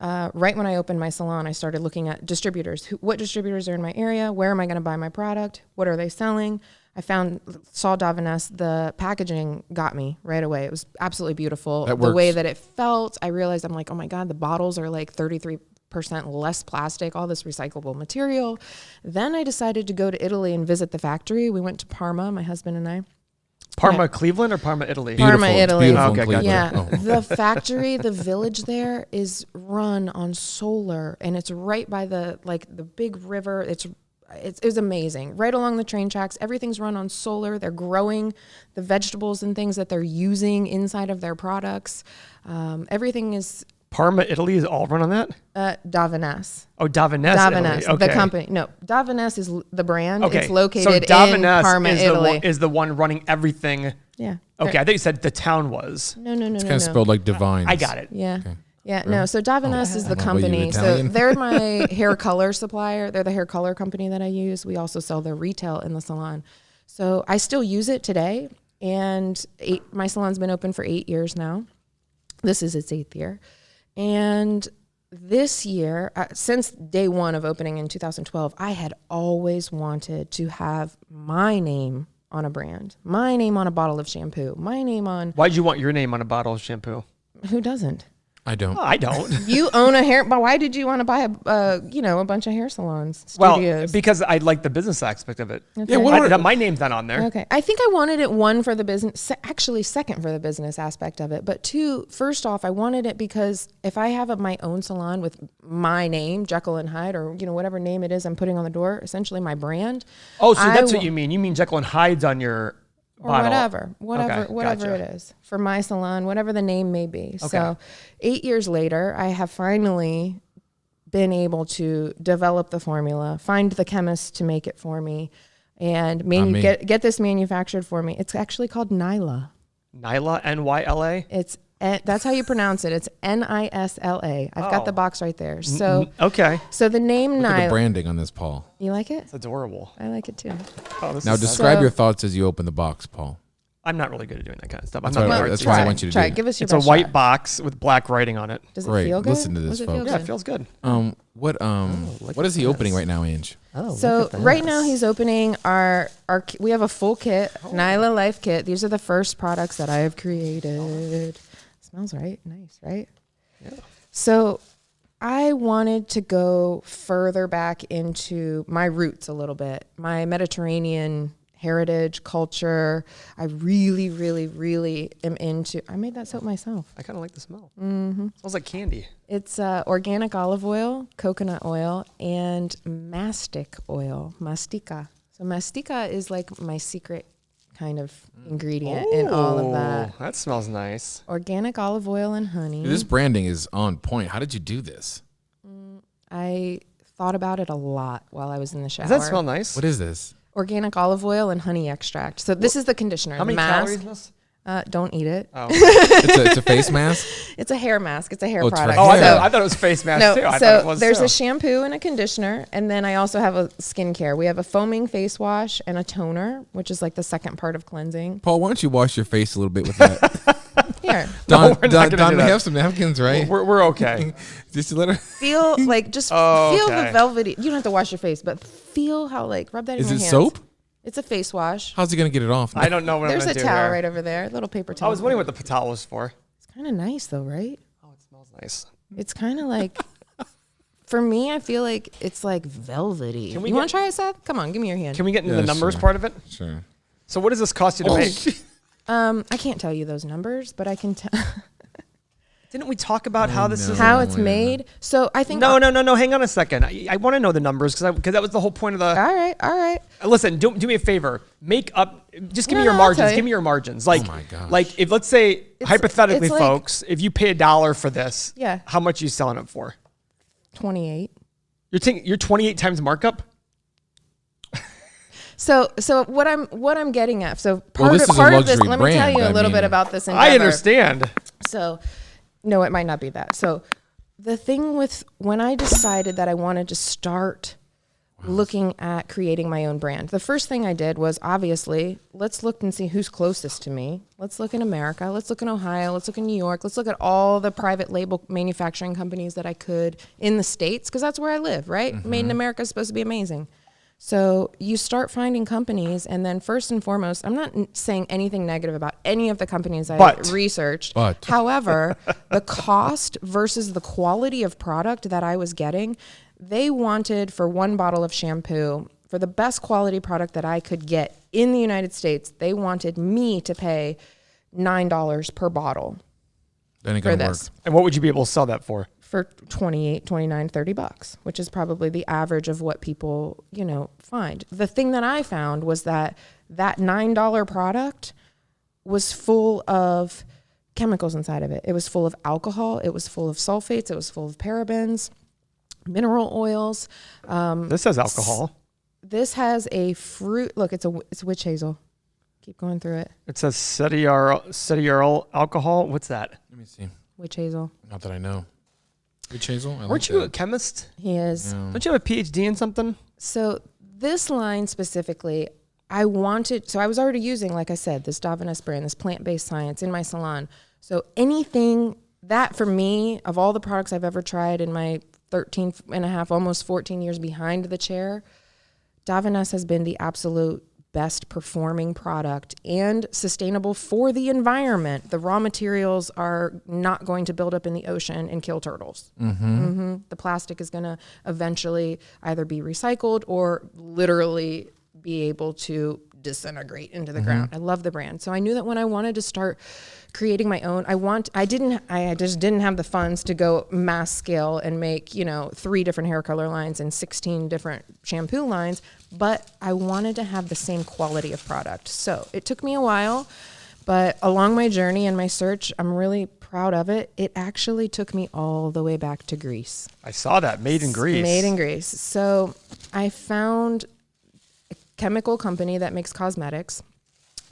right when I opened my salon. I started looking at distributors. What distributors are in my area? Where am I going to buy my product? What are they selling? I saw Davines. The packaging got me right away. It was absolutely beautiful. The way that it felt, I realized, I'm like, oh my God, the bottles are like 33% less plastic, all this recyclable material. Then I decided to go to Italy and visit the factory. We went to Parma, my husband and I. Parma, Cleveland, or Parma, Italy? Parma, Italy. Okay, gotcha. Yeah, the factory, the village there is run on solar, and it's right by the big river. It's amazing. Right along the train tracks, everything's run on solar. They're growing the vegetables and things that they're using inside of their products. Everything is. Parma, Italy is all run on that? Davines. Oh, Davines, Italy. Okay. The company. No, Davines is the brand. Okay. It's located in Parma, Italy. Is the one running everything. Yeah. Okay, I think you said the town was. No. It's kind of spelled like Divines. I got it. Yeah. Okay. Yeah, no. So Davines is the company. So they're my hair color supplier. They're the hair color company that I use. We also sell their retail in the salon. So I still use it today. And my salon's been open for 8 years now. This is its 8th year. And this year, since day one of opening in 2012, I had always wanted to have my name on a brand, my name on a bottle of shampoo, my name on... Why'd you want your name on a bottle of shampoo? Who doesn't? I don't. Oh, I don't. You own a hair, but why did you want to buy a bunch of hair salons, studios? Well, because I like the business aspect of it. Okay. Yeah, my name's not on there. Okay. I think I wanted it, one, for the business, actually second for the business aspect of it. But two, first off, I wanted it because if I have my own salon with my name, Jekyll and Hyde, or whatever name it is I'm putting on the door, essentially my brand. Oh, so that's what you mean. You mean Jekyll and Hyde's on your... Or whatever it is for my salon, whatever the name may be. Okay. So 8 years later, I have finally been able to develop the formula, find the chemist to make it for me, and get this manufactured for me. It's actually called Nisla. Nisla, N-Y-L-A? That's how you pronounce it. It's Nisla. I've got the box right there. So okay. So the name Nisla. Look at the branding on this, Paul. You like it? It's adorable. I like it too. Now describe your thoughts as you open the box, Paul. I'm not really good at doing that kind of stuff. That's why I want you to try do it. Give us your It's a white box with black writing on it. Does it feel good? Listen to this, folks. Yeah, it feels good. What is he opening right now, Ange? So right now he's opening our we have a full kit, Nisla Life kit. These are the first products that I have created. Smells right. Nice, right? Yeah. So I wanted to go further back into my roots a little bit, my Mediterranean heritage, culture. I really, really, really am into. I made that soap myself. I kind of like the smell. Mm-hmm. Smells like candy. It's organic olive oil, coconut oil, and mastic oil, mastica. So mastica is like my secret kind of ingredient in all of that. That smells nice. Organic olive oil and honey. Dude, this branding is on point. How did you do this? I thought about it a lot while I was in the shower. Does that smell nice? What is this? Organic olive oil and honey extract. So this is the conditioner. How many calories is this? Don't eat it. Oh. It's a face mask? It's a hair mask. It's a hair it's product. for hair. I thought it was face mask too. I so thought it was there's too. a shampoo and a conditioner, and then I also have a skincare. We have a foaming face wash and a toner, which is like the second part of cleansing. Paul, why don't you wash your face a little bit with that? Here. Don, we have some napkins, right? We're okay. Just to let her feel like feel the velvety. You don't have to wash your face, but feel how rub that in your hands. Is it soap? It's a face wash. How's he gonna get it off? I don't know what I'm There's gonna do. There's a towel here. right over there, little paper towel. I was wondering what the towel was for. It's kind of nice though, right? Oh, it smells nice. It's kind of like, for me, I feel like it's like velvety. You want to try it, Seth? Come on, give me your hand. Can we get into the numbers part of it? Sure. So what does this cost you to make? I can't tell you those numbers, but I can tell. Didn't we talk about how this is how it's made? So I think no. Hang on a second. I want to know the numbers because that was the whole point of the. All right. Listen, do me a favor. Make up. Just give me your margins. Give me your margins. Like, oh my gosh. Like if let's say hypothetically, folks, if you pay $1 for this, how much are you selling it for? 28. You're 28 times markup. So what I'm getting at. So part of this. Let me tell you a little bit about this endeavor. I understand. So, no, it might not be that. So, the thing with when I decided that I wanted to start looking at creating my own brand, the first thing I did was obviously let's look and see who's closest to me. Let's look in America. Let's look in Ohio. Let's look in New York. Let's look at all the private label manufacturing companies that I could in the States because that's where I live, right? Mm-hmm. Made in America is supposed to be amazing. So you start finding companies, and then first and foremost, I'm not saying anything negative about any of the companies I researched. However, the cost versus the quality of product that I was getting, they wanted for one bottle of shampoo, for the best quality product that I could get in the United States, they wanted me to pay $9 per bottle. Then it for this. Work. And what would you be able to sell that for? For $28, $29, $30, which is probably the average of what people, find. The thing that I found was that $9 product was full of chemicals inside of it. It was full of alcohol. It was full of sulfates. It was full of parabens, mineral oils. This has alcohol. This has a fruit. Look, it's witch hazel. Keep going through it. It says cetiaryl alcohol. What's that? Let me see. Witch hazel. Not that I know. Witch hazel? Weren't you a chemist? He is. Yeah. Don't you have a PhD in something? So this line specifically, I was already using, like I said, this Daviness brand, this plant-based science in my salon. So anything that for me, of all the products I've ever tried in my 13 and a half, almost 14 years behind the chair, Daviness has been the absolute best performing product and sustainable for the environment. The raw materials are not going to build up in the ocean and kill turtles. Mm-hmm. Mm-hmm. The plastic is going to eventually either be recycled or literally be able to disintegrate into the ground. I love the brand. So I knew that when I wanted to start creating my own, I just didn't have the funds to go mass scale and make, 3 different hair color lines and 16 different shampoo lines, but I wanted to have the same quality of product. So it took me a while, but along my journey and my search, I'm really proud of it. It actually took me all the way back to Greece. I saw that. Made in Greece. Made in Greece. So I found a chemical company that makes cosmetics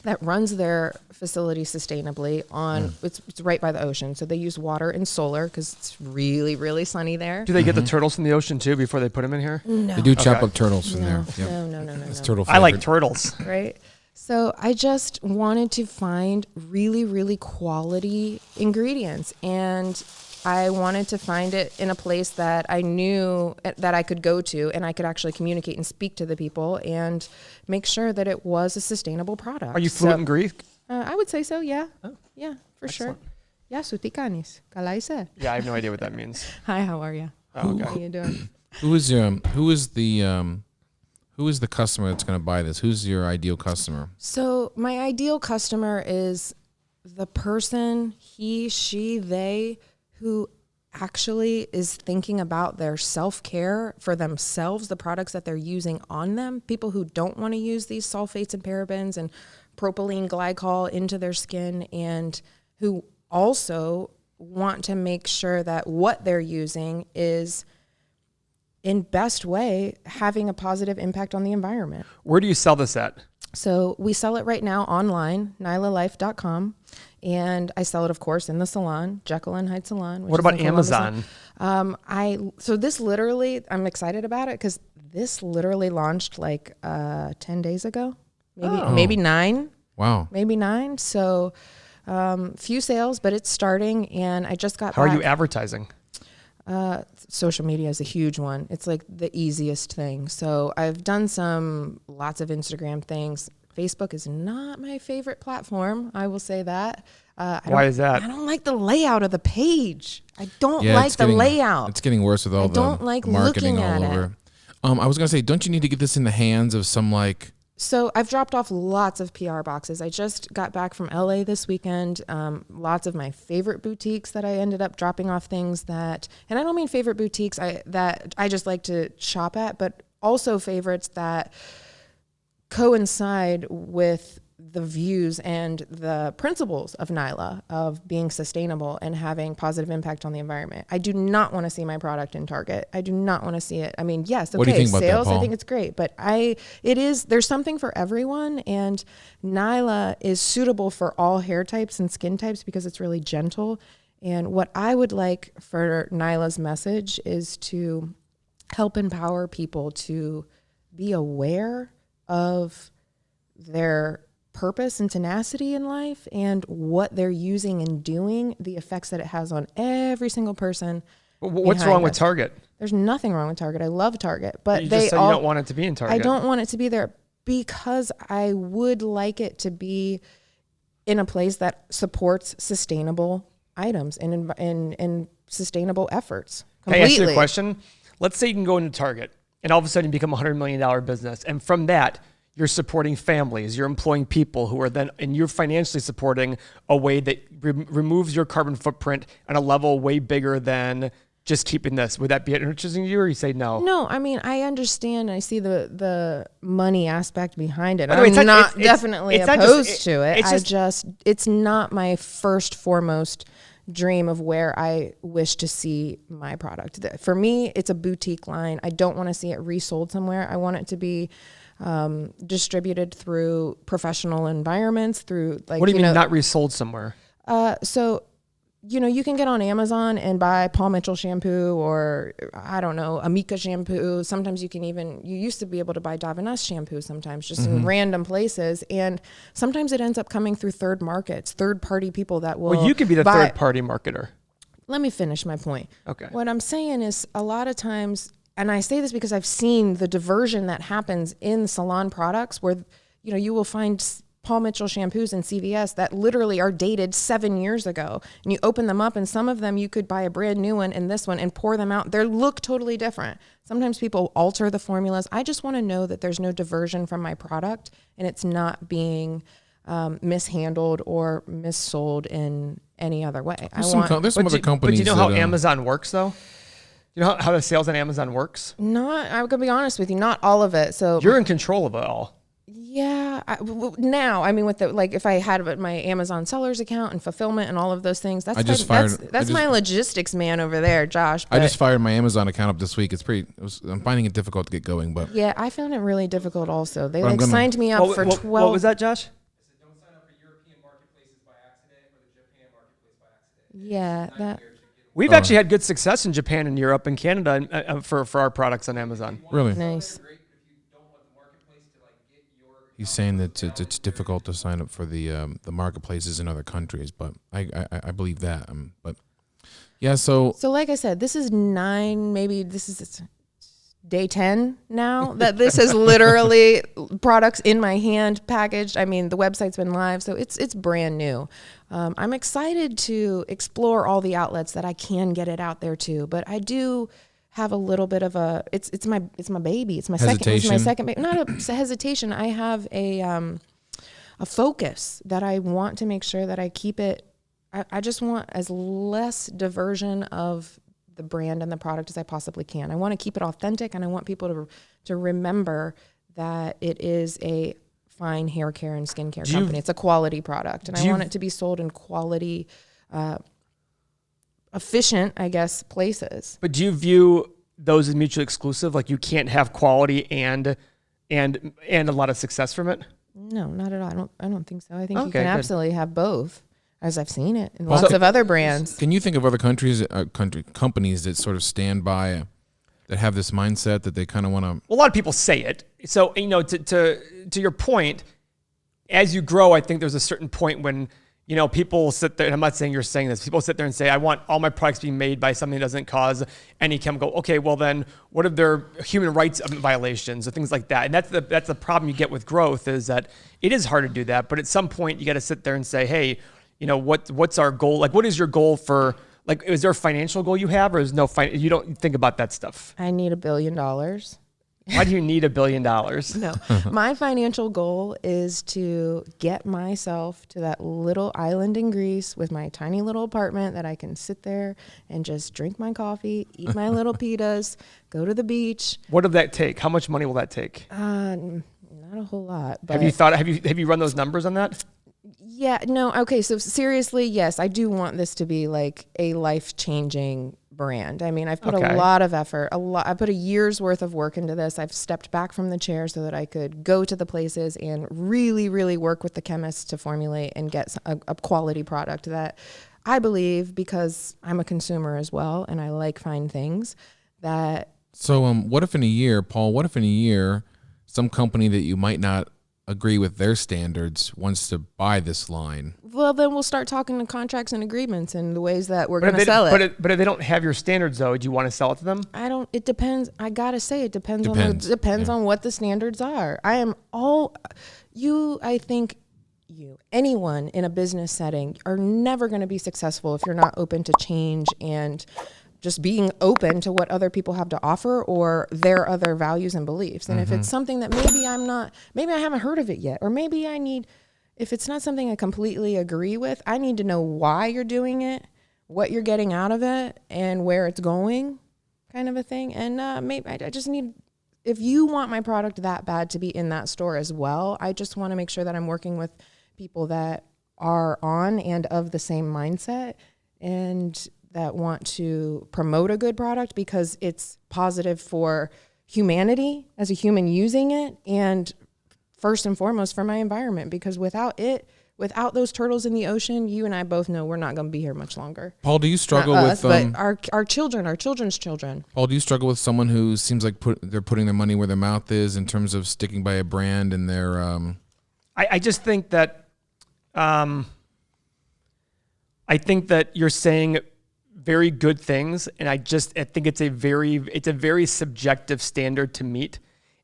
that runs their facility sustainably it's right by the ocean. So they use water and solar because it's really, really sunny there. Do they get the turtles from the ocean too before they put them in here? No. They do chop up turtles from there. Yep. No. It's turtle flavored. I like turtles. Right. So I just wanted to find really, really quality ingredients, and I wanted to find it in a place that I knew that I could go to and I could actually communicate and speak to the people and make sure that it was a sustainable product. Are you fluent in Greek? I would say so, yeah. Oh. Yeah, for Excellent. sure. Yeah, sutikanis. Kalaise. Yeah, I have no idea what that means. Hi, how are you? Oh, okay. How are you doing? Who is the customer that's going to buy this? Who's your ideal customer? So my ideal customer is the person, he, she, they, who actually is thinking about their self-care for themselves, the products that they're using on them, people who don't want to use these sulfates and parabens and propylene glycol into their skin, and who also want to make sure that what they're using is in best way having a positive impact on the environment. Where do you sell this at? So we sell it right now online, NislaLife.com. And I sell it, of course, in the salon, Jekyll and Hyde Salon. What about Amazon? So this literally, I'm excited about it because this literally launched like 10 days ago, maybe 9. Wow. Maybe 9. So few sales, but it's starting, and I just got How are you advertising? Social media is a huge one. It's like the easiest thing. So I've done lots of Instagram things. Facebook is not my favorite platform. I will say that. Why is that? I don't like the layout of the page. I don't like the layout. It's getting worse with all the marketing all over. I was going to say, don't you need to get this in the hands of some like So I've dropped off lots of PR boxes. I just got back from LA this weekend. Lots of my favorite boutiques that I ended up dropping off things that, and I don't mean favorite boutiques that I just like to shop at, but also favorites that coincide with the views and the principles of Nisla of being sustainable and having positive impact on the environment. I do not want to see my product in Target. I do not want to see it. I mean, yes, what do you think about sales, that, Paul? I think it's great, but there's something for everyone, and Nisla is suitable for all hair types and skin types because it's really gentle. And what I would like for Nisla's message is to help empower people to be aware of their purpose and tenacity in life and what they're using and doing, the effects that it has on every single person. What's wrong with Target? There's nothing wrong with Target. I love Target, but you just said you don't want it to be in Target. I don't want it to be there because I would like it to be in a place that supports sustainable items and sustainable efforts. Completely. Can I ask you a question? Let's say you can go into Target and all of a sudden you become a $100 million business. And from that, you're supporting families, you're employing people who are then, and you're financially supporting a way that removes your carbon footprint on a level way bigger than just keeping this. Would that be interesting to you, or you say no? No, I mean, I understand. I see the money aspect behind it. I'm not definitely opposed to it. It's not my first foremost dream of where I wish to see my product. For me, it's a boutique line. I don't want to see it resold somewhere. I want it to be distributed through professional environments, through like. What do you mean not resold somewhere? So, you can get on Amazon and buy Paul Mitchell shampoo or I don't know, Amika shampoo. Sometimes you used to be able to buy Davines shampoo sometimes just in random places. And sometimes it ends up coming through third party people that will. Well, you could be the third party marketer. Let me finish my point. Okay. What I'm saying is a lot of times, and I say this because I've seen the diversion that happens in salon products where, you will find Paul Mitchell shampoos in CVS that literally are dated 7 years ago. And you open them up and some of them you could buy a brand new one and this one and pour them out. They look totally different. Sometimes people alter the formulas. I just want to know that there's no diversion from my product and it's not being mishandled or missold in any other way. There's some other companies. But do you know how Amazon works though? You know how the sales on Amazon works? I'm going to be honest with you, not all of it. So you're in control of it all. Yeah. Now, I mean, with if I had my Amazon sellers account and fulfillment and all of those things, that's my logistics man over there, Josh. I just fired my Amazon account up this week. I'm finding it difficult to get going, but yeah, I found it really difficult also. They signed me up for 12. What was that, Josh? Don't sign up for European marketplaces by accident or the Japan marketplace by accident. Yeah, We've actually had good success in Japan and Europe and Canada for our products on Amazon. Really? Nice. He's saying that it's difficult to sign up for the marketplaces in other countries, but I believe that. But yeah, so like I said, this is this is day 10 now that this is literally products in my hand packaged. I mean, the website's been live, so it's brand new. I'm excited to explore all the outlets that I can get it out there to, but I do have a little bit of it's my baby. It's my second baby. Not a hesitation. I have a focus that I want to make sure that I keep it. I just want as less diversion of the brand and the product as I possibly can. I want to keep it authentic, and I want people to remember that it is a fine hair care and skincare company. It's a quality product, and I want it to be sold in quality, efficient, I guess, places. But do you view those as mutually exclusive? Like you can't have quality and a lot of success from it? No, not at all. I don't think so. I think you can absolutely have both, as I've seen it in lots of other brands. Can you think of other companies that sort of stand by, that have this mindset that they kind of want to? Well, a lot of people say it. So, to your point, as you grow, I think there's a certain point when, people sit there, and I'm not saying you're saying this, people sit there and say, I want all my products being made by something that doesn't cause any chemical. Okay, well then, what if there are human rights violations or things like that? And that's the problem you get with growth, is that it is hard to do that. But at some point, you got to sit there and say, hey, what's our goal? Like, what is your goal for, is there a financial goal you have, or is you don't think about that stuff? I need $1 billion. Why do you need $1 billion? No, my financial goal is to get myself to that little island in Greece with my tiny little apartment that I can sit there and just drink my coffee, eat my little pitas, go to the beach. What would that take? How much money will that take? Not a whole lot. But have you run those numbers on that? Yeah, no. Okay. So seriously, yes, I do want this to be like a life-changing brand. I mean, I've put a lot of effort, I put a year's worth of work into this. I've stepped back from the chair so that I could go to the places and really, really work with the chemists to formulate and get a quality product that I believe, because I'm a consumer as well and I like fine things, that. So what if in a year, Paul, some company that you might not agree with their standards wants to buy this line? Well, then we'll start talking to contracts and agreements and the ways that we're going to sell it. But if they don't have your standards, though, do you want to sell it to them? It depends. I got to say, it depends on what the standards are. Anyone in a business setting are never going to be successful if you're not open to change and just being open to what other people have to offer or their other values and beliefs. And if it's something that maybe I haven't heard of it yet, or maybe if it's not something I completely agree with, I need to know why you're doing it, what you're getting out of it, and where it's going, kind of a thing. And maybe I just need, if you want my product that bad to be in that store as well, I just want to make sure that I'm working with people that are on and of the same mindset and that want to promote a good product because it's positive for humanity as a human using it, and first and foremost for my environment, because without those turtles in the ocean, you and I both know we're not going to be here much longer. Paul, do you struggle with but our children, our children's children? Paul, do you struggle with someone who seems like they're putting their money where their mouth is in terms of sticking by a brand and their I just think that I think that you're saying very good things, and I think it's a very subjective standard to meet.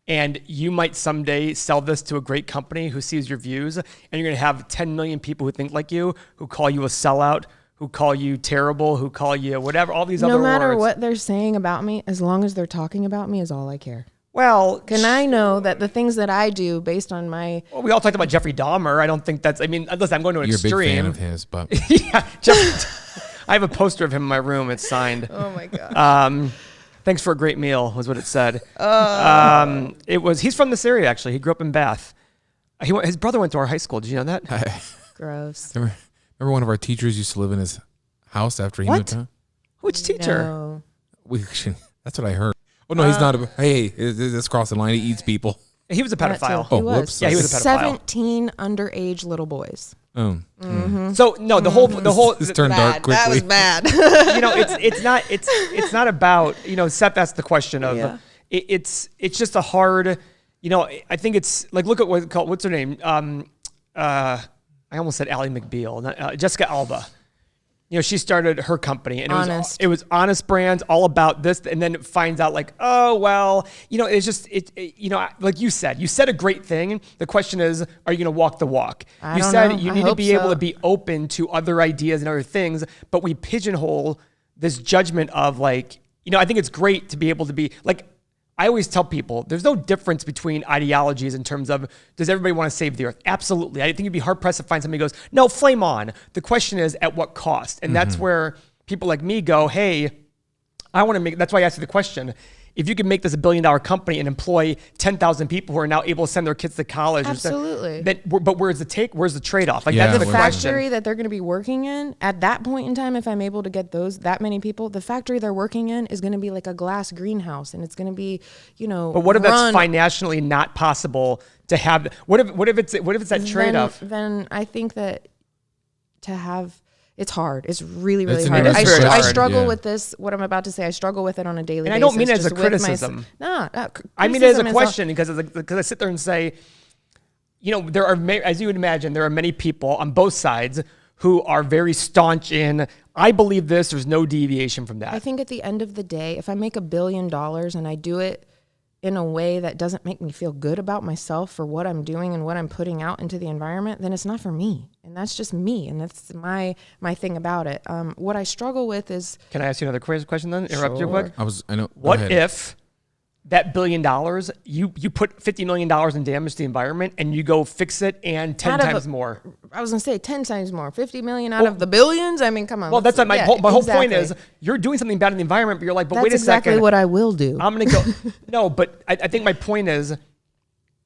And you might someday sell this to a great company who sees your views, and you're going to have 10 million people who think like you, who call you a sellout, who call you terrible, who call you whatever, all these other words. No matter what they're saying about me, as long as they're talking about me is all I care. Well, can I know that the things that I do based on my... Well, we all talked about Jeffrey Dahmer. I don't think that's... I mean, listen, I'm going to an extreme. You're a big fan of his, but... Yeah, I have a poster of him in my room. It's signed. Oh, my gosh. Thanks for a great meal was what it said. He's from this area, actually. He grew up in Bath. His brother went to our high school. Did you know that? Gross. Remember one of our teachers used to live in his house after he moved? Which teacher? No. That's what I heard. Oh, no, he's not. It's crossing the line. He eats people. He was a pedophile. Oh, whoops. Yeah, he was a pedophile. 17 underage little boys. Oh. Mm-hmm. So no, the whole this turned dark quickly. That was bad. it's not about, Seth asked the question of it's just a hard, I think it's like, look at what's her name? I almost said Ally McBeal, Jessica Alba. She started her company, and it was Honest Brands, all about this, and then it finds out like, oh well, it's just like you said a great thing. The question is, are you going to walk the walk? You said you need to be able to be open to other ideas and other things, but we pigeonhole this judgment of like, I think it's great to be able to be like. I always tell people there's no difference between ideologies in terms of, does everybody want to save the earth? Absolutely. I think you'd be hard pressed to find somebody who goes, no, flame on. The question is at what cost? And that's where people like me go, hey, I want to make, that's why I asked you the question. If you could make this $1 billion company and employ 10,000 people who are now able to send their kids to college. Absolutely. But where's the trade-off? Like that's the factory that they're going to be working in at that point in time. If I'm able to get that many people, the factory they're working in is going to be like a glass greenhouse, and it's going to be, But what if that's financially not possible to have? What if it's that trade-off? Then I think that to have. It's hard. It's really, really hard. I struggle with this. What I'm about to say, I struggle with it on a daily basis. And I don't mean it as a criticism. I mean it as a question because I sit there and say, there are, as you would imagine, there are many people on both sides who are very staunch in, I believe this, there's no deviation from that. I think at the end of the day, if I make $1 billion and I do it in a way that doesn't make me feel good about myself for what I'm doing and what I'm putting out into the environment, then it's not for me. And that's just me. And that's my thing about it. What I struggle with is... Can I ask you another question then? Interrupt you quick? I know. What if that $1 billion, you put $50 million in damage to the environment and you go fix it and 10 times more. I was going to say 10 times more, 50 million out of the billions. I mean, come on. Well, that's my whole point is you're doing something bad in the environment, but you're like, but wait a second. That's exactly what I will do. I'm going to go. No, but I think my point is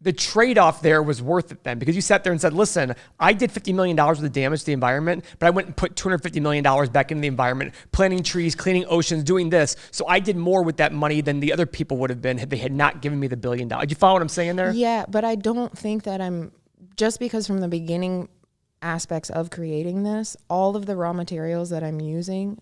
the trade-off there was worth it then, because you sat there and said, listen, I did $50 million worth of damage to the environment, but I went and put $250 million back into the environment, planting trees, cleaning oceans, doing this. So I did more with that money than the other people would have been had they had not given me the $1 billion. Do you follow what I'm saying there? Yeah, but I don't think that just because from the beginning aspects of creating this, all of the raw materials that I'm using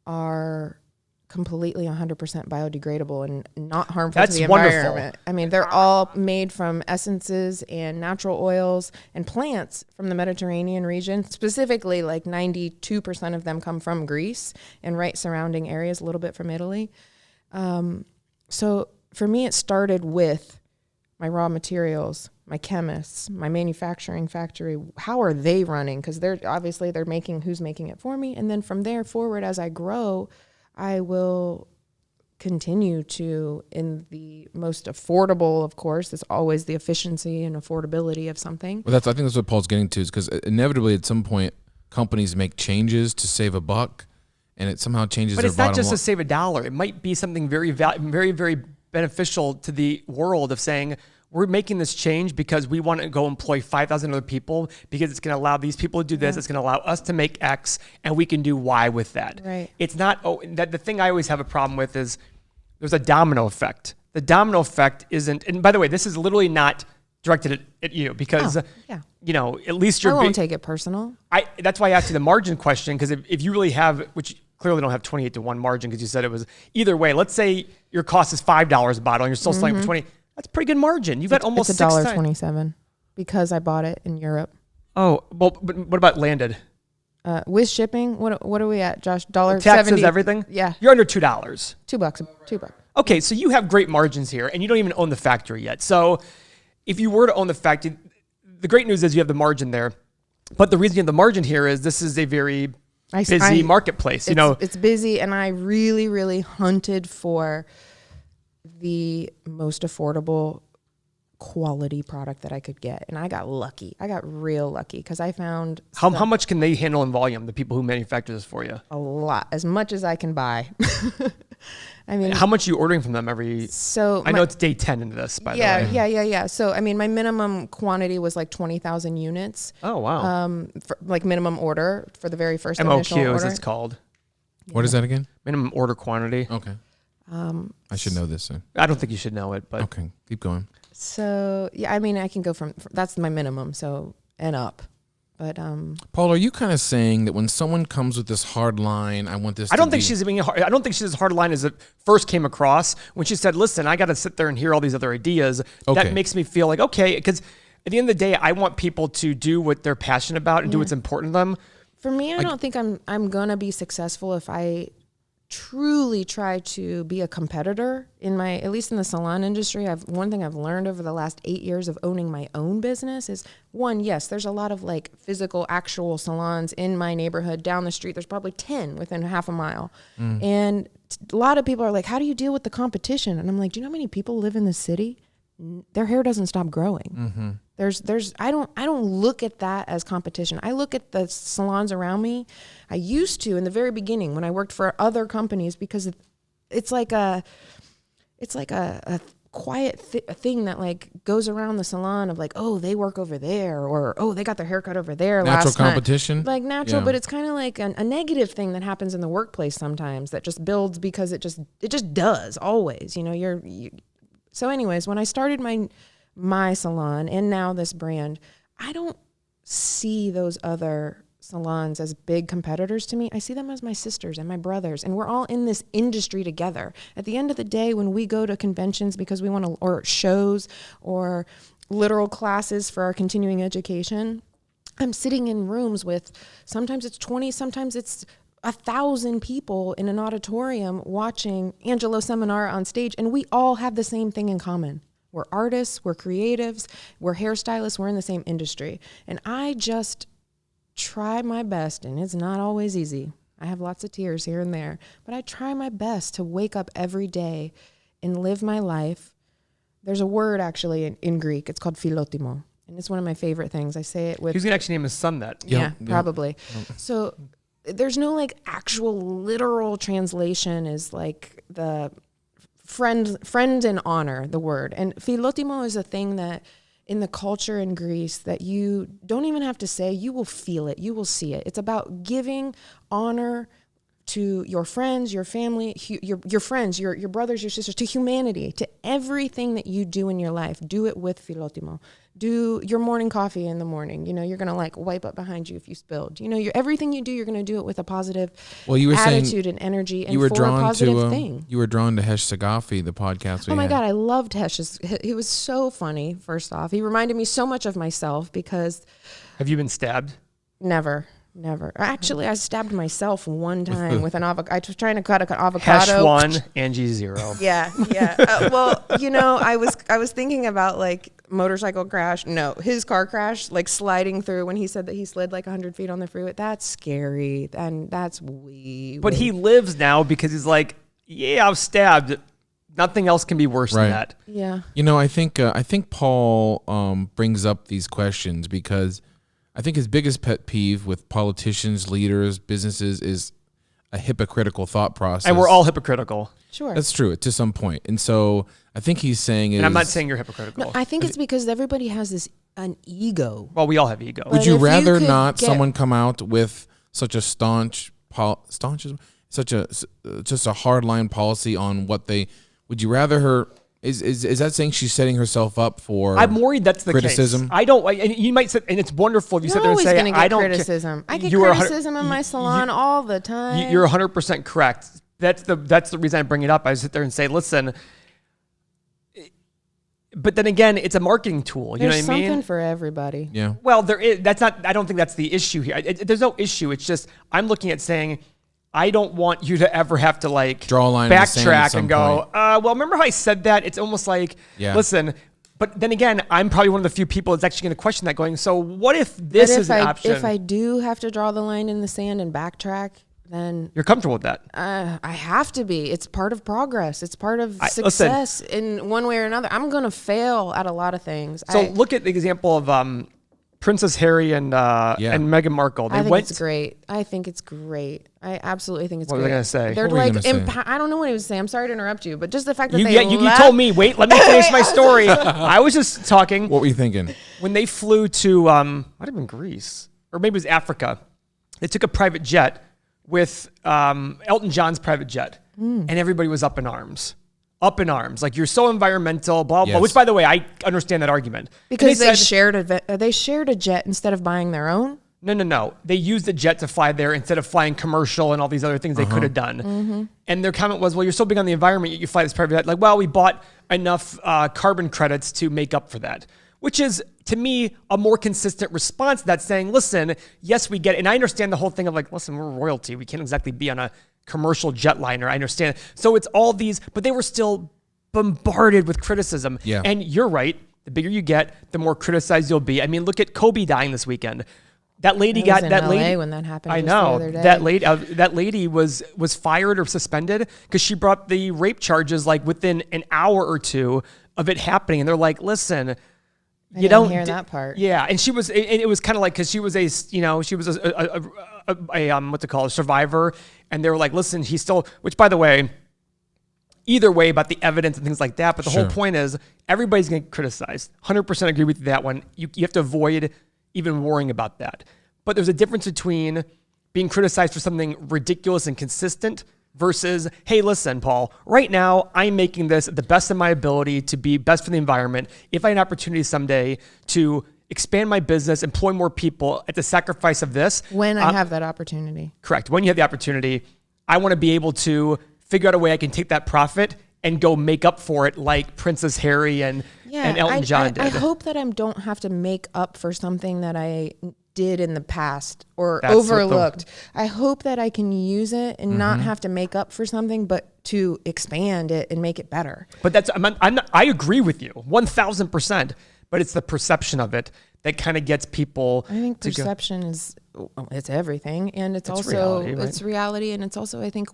are completely 100% biodegradable and not harmful to the environment. Wonderful. I mean, they're all made from essences and natural oils and plants from the Mediterranean region. Specifically, like 92% of them come from Greece and right surrounding areas, a little bit from Italy. So for me, it started with my raw materials, my chemists, my manufacturing factory. How are they running? Because they're making who's making it for me. And then from there forward, as I grow, I will continue to, in the most affordable, of course, there's always the efficiency and affordability of something. Well, I think that's what Paul's getting to, is because inevitably at some point companies make changes to save a buck, and it somehow changes their bottom line. But it's not just to save $1. It might be something very, very, very beneficial to the world of saying, we're making this change because we want to go employ 5,000 other people because it's going to allow these people to do this. It's going to allow us to make X, and we can do Y with that. Right. It's not, the thing I always have a problem with is there's a domino effect. The domino effect isn't, and by the way, this is literally not directed at you because, at least you're— I won't take it personal. That's why I asked you the margin question, because if you really have, which you clearly don't have 28-to-1 margin because you said it was either way. Let's say your cost is $5 a bottle and you're still selling for 20. That's a pretty good margin. You've got almost it's $1.27 because I bought it in Europe. Oh, well, but what about landed? With shipping, what are we at, Josh? $1.70. Taxes, everything? Yeah. You're under $2. $2. Okay, so you have great margins here, and you don't even own the factory yet. So if you were to own the factory, the great news is you have the margin there. But the reason you have the margin here is this is a very busy marketplace. It's busy, and I really, really hunted for the most affordable quality product that I could get. And I got lucky. I got real lucky because I found— How much can they handle in volume, the people who manufacture this for you? A lot. As much as I can buy. I mean— How much are you ordering from them every— So I know it's day 10 into this, by the way. Yeah. So, I mean, my minimum quantity was like 20,000 units. Oh, wow. For, like minimum order for the very first initial order. MOQ, as it's called. What is that again? Minimum order quantity. Okay. I should know this. I don't think you should know it, but okay, keep going. So yeah, I mean, I can go from that's my minimum, so and up. But Paul, are you kind of saying that when someone comes with this hard line, I want this? I don't think she's as hard line as it first came across when she said, "Listen, I got to sit there and hear all these other ideas." Okay. That makes me feel like okay, because at the end of the day, I want people to do what they're passionate about and do what's important to them. For me, I don't think I'm gonna be successful if I truly try to be a competitor at least in the salon industry. One thing I've learned over the last 8 years of owning my own business is yes, there's a lot of like physical, actual salons in my neighborhood down the street. There's probably 10 within half a mile. And a lot of people are like, how do you deal with the competition? And I'm like, do you know how many people live in the city? Their hair doesn't stop growing. I don't look at that as competition. I look at the salons around me. I used to in the very beginning when I worked for other companies because it's like a quiet thing that like goes around the salon of like, oh, they work over there, or oh, they got their haircut over there. Natural competition, like natural, but it's kind of like a negative thing that happens in the workplace sometimes that just builds because it just does always. So anyways, when I started my salon and now this brand, I don't see those other salons as big competitors to me. I see them as my sisters and my brothers, and we're all in this industry together. At the end of the day, when we go to conventions because we want to, or shows or literal classes for our continuing education, I'm sitting in rooms with, sometimes it's 20, sometimes it's 1,000 people in an auditorium watching Angelo Seminara on stage, and we all have the same thing in common. We're artists, we're creatives, we're hairstylists, we're in the same industry. And I just try my best, and it's not always easy. I have lots of tears here and there, but I try my best to wake up every day and live my life. There's a word actually in Greek. It's called philotimo. And it's one of my favorite things. I say it with... He's going to actually name his son that. Yeah, probably. So there's no like actual literal translation is like the friend and honor, the word. And philotimo is a thing that in the culture in Greece that you don't even have to say, you will feel it, you will see it. It's about giving honor to your friends, your family, your friends, your brothers, your sisters, to humanity, to everything that you do in your life. Do it with philotimo. Do your morning coffee in the morning. You know, you're going to like wipe up behind you if you spilled. You know, everything you do, you're going to do it with a positive attitude and energy and for a positive thing. You were drawn to Hesh Sagafi, the podcast we had. Oh my God, I loved Hesh. He was so funny, first off. He reminded me so much of myself because... Have you been stabbed? Never. Actually, I stabbed myself one time with an avocado. I was trying to cut an avocado. Hesh 1, Angie 0. Yeah. Well, you know, I was thinking about like motorcycle crash. No, his car crash, like sliding through when he said that he slid like 100 feet on the freeway. That's scary. And that's But he lives now because he's like, yeah, I was stabbed. Nothing else can be worse than that. Yeah. You know, I think Paul brings up these questions because I think his biggest pet peeve with politicians, leaders, businesses is a hypocritical thought process. And we're all hypocritical. Sure. That's true to some point. And so I think he's saying And I'm not saying you're hypocritical. No, I think it's because everybody has an ego. Well, we all have ego. Would you rather not someone come out with such a just a hardline policy on what they, would you rather her, is that saying she's setting herself up for I'm worried that's the criticism? Case. I don't, and you might say, and it's wonderful if you sit there and say, I don't criticism. I get criticism in my salon all the time. You're 100% correct. That's the reason I bring it up. I sit there and say, listen, but then again, it's a marketing tool. You know what I mean? There's something for everybody. Yeah. Well, there is. That's not. I don't think that's the issue here. There's no issue. It's just I'm looking at saying, I don't want you to ever have to like draw a line, backtrack and go, well, remember how I said that? It's almost like, listen. But then again, I'm probably one of the few people that's actually going to question that. Going, so what if this is an option? If I do have to draw the line in the sand and backtrack, then you're comfortable with that. I have to be. It's part of progress. It's part of success in one way or another. I'm going to fail at a lot of things. So look at the example of Princess Harry and Meghan Markle. I think it's great. I think it's great. I absolutely think it's great. What was I going to say? They're like, I don't know what he was saying. I'm sorry to interrupt you, but just the fact that you told me, wait, let me finish my story. I was just talking. What were you thinking? When they flew to, might have been Greece, or maybe it was Africa, they took a private jet with Elton John's private jet, and everybody was up in arms. Up in arms, like you're so environmental, blah blah. Which, by the way, I understand that argument because they shared a jet instead of buying their own. No. They used the jet to fly there instead of flying commercial and all these other things they could have done. Mm-hmm. And their comment was, "Well, you're so big on the environment, yet you fly this private jet." Like, well, we bought enough carbon credits to make up for that. Which is, to me, a more consistent response to that, saying, listen, yes, we get it. And I understand the whole thing of like, listen, we're royalty. We can't exactly be on a commercial jetliner. I understand. So it's all these, but they were still bombarded with criticism. Yeah. And you're right. The bigger you get, the more criticized you'll be. I mean, look at Kobe dying this weekend. That lady lady when that happened. I know that lady was fired or suspended because she brought the rape charges like within an hour or two of it happening. And they're like, listen, I didn't hear that part. Yeah, and she was, and it was kind of like because she was a what's it called, a survivor, and they were like, listen, he's still. Which, by the way, either way about the evidence and things like that. But the whole point is everybody's going to criticize. 100% agree with that one. You have to avoid even worrying about that. But there's a difference between being criticized for something ridiculous and consistent versus, hey, listen, Paul, right now I'm making this the best of my ability to be best for the environment. If I had an opportunity someday to expand my business, employ more people at the sacrifice of this. When I have that opportunity. Correct. When you have the opportunity, I want to be able to figure out a way I can take that profit and go make up for it like Princess Harry and Elton John did. I hope that I don't have to make up for something that I did in the past or That's overlooked. I hope that I can use it and not have to make up for something, but to expand it and make it better. But I agree with you 1,000%, but it's the perception of it that kind of gets people. I think perception it's everything. And it's also, reality, right? It's reality. And it's also, I think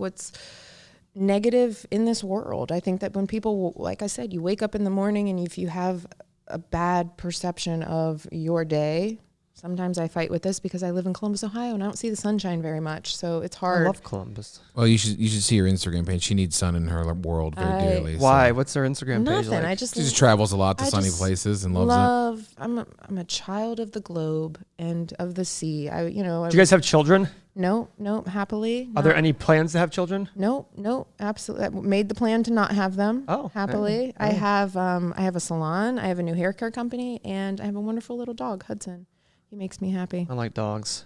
negative in this world. I think that when people, like I said, you wake up in the morning and if you have a bad perception of your day, sometimes I fight with this because I live in Columbus, Ohio, and I don't see the sunshine very much, so it's hard. I love Columbus. Well, you should see her Instagram page. She needs sun in her world very dearly. Why? So. What's her Instagram page like? She just travels a lot to sunny places and loves it. I'm a child of the globe and of the sea. Do you guys have children? No, happily. Are there any plans to have children? No, absolutely. I made the plan to not have them. Oh, happily. Yeah. I have a salon. I have a new hair care company, and I have a wonderful little dog, Hudson. He makes me happy. I like dogs.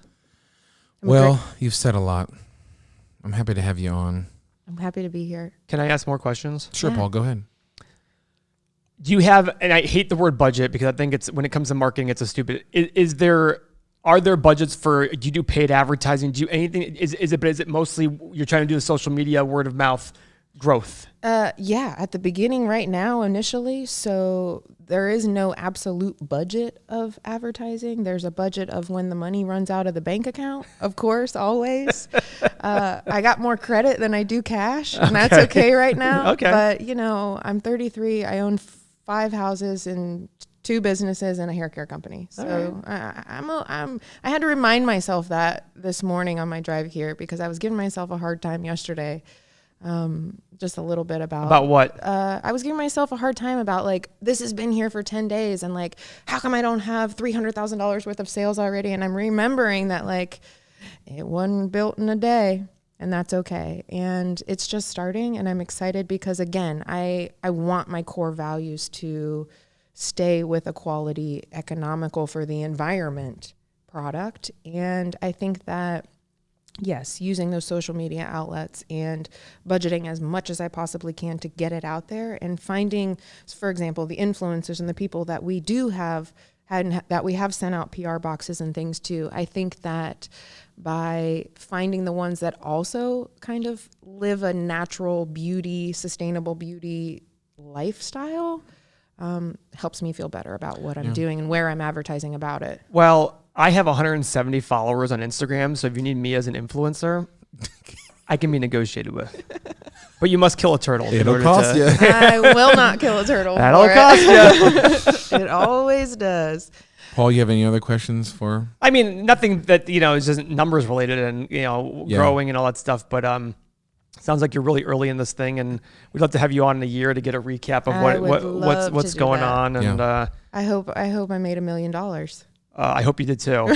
Well, you've said a lot. I'm happy to have you on. I'm happy to be here. Can I ask more questions? Sure, yeah. Paul, go ahead. Do you have, and I hate the word budget because I think it's, when it comes to marketing, it's a stupid, are there budgets do you do paid advertising? Do you anything, is it mostly you're trying to do the social media, word of mouth growth? Yeah, at the beginning right now, initially. So there is no absolute budget of advertising. There's a budget of when the money runs out of the bank account, of course, always. I got more credit than I do cash, and that's okay right now. Okay. But, I'm 33. I own 5 houses and 2 businesses and a hair care company. So right. I had to remind myself that this morning on my drive here because I was giving myself a hard time yesterday. Just a little bit about what? I was giving myself a hard time about this has been here for 10 days and how come I don't have $300,000 worth of sales already? And I'm remembering that it wasn't built in a day, and that's okay. And it's just starting, and I'm excited because again, I want my core values to stay with a quality, economical for the environment product. And I think that yes, using those social media outlets and budgeting as much as I possibly can to get it out there and finding, for example, the influencers and the people that we do have that we have sent out PR boxes and things to. I think that by finding the ones that also kind of live a natural beauty, sustainable beauty lifestyle helps me feel better about what I'm doing and where I'm advertising about it. Well, I have 170 followers on Instagram, so if you need me as an influencer, I can be negotiated with. But you must kill a turtle. It'll cost you. I will not kill a turtle. That'll cost you. It always does. Paul, you have any other questions for? I mean, nothing that, is just numbers related and, growing and all that stuff. But sounds like you're really early in this thing, and we'd love to have you on in a year to get a recap of what's going on. And I hope I made $1 million. I hope you did too.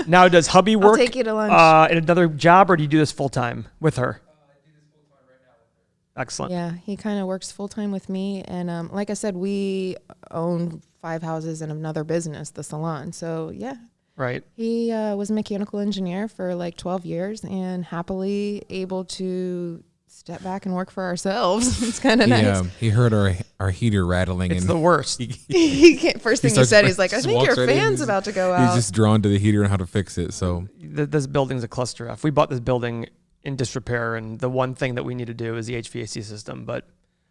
Now, does hubby work I'll take you to lunch. in another job, or do you do this full time with her? I do this full time right now with her. Excellent. Yeah, he kind of works full time with me, and like I said, we own 5 houses and another business, the salon. So yeah, right. He was a mechanical engineer for 12 years, and happily able to step back and work for ourselves. It's kind of nice. He heard our heater rattling. It's the worst. He can't, first thing he said, he's like, I think your fan's about to go out. He's just drawn to the heater and how to fix it. So this building's a cluster F. We bought this building in disrepair, and the one thing that we need to do is the HVAC system. But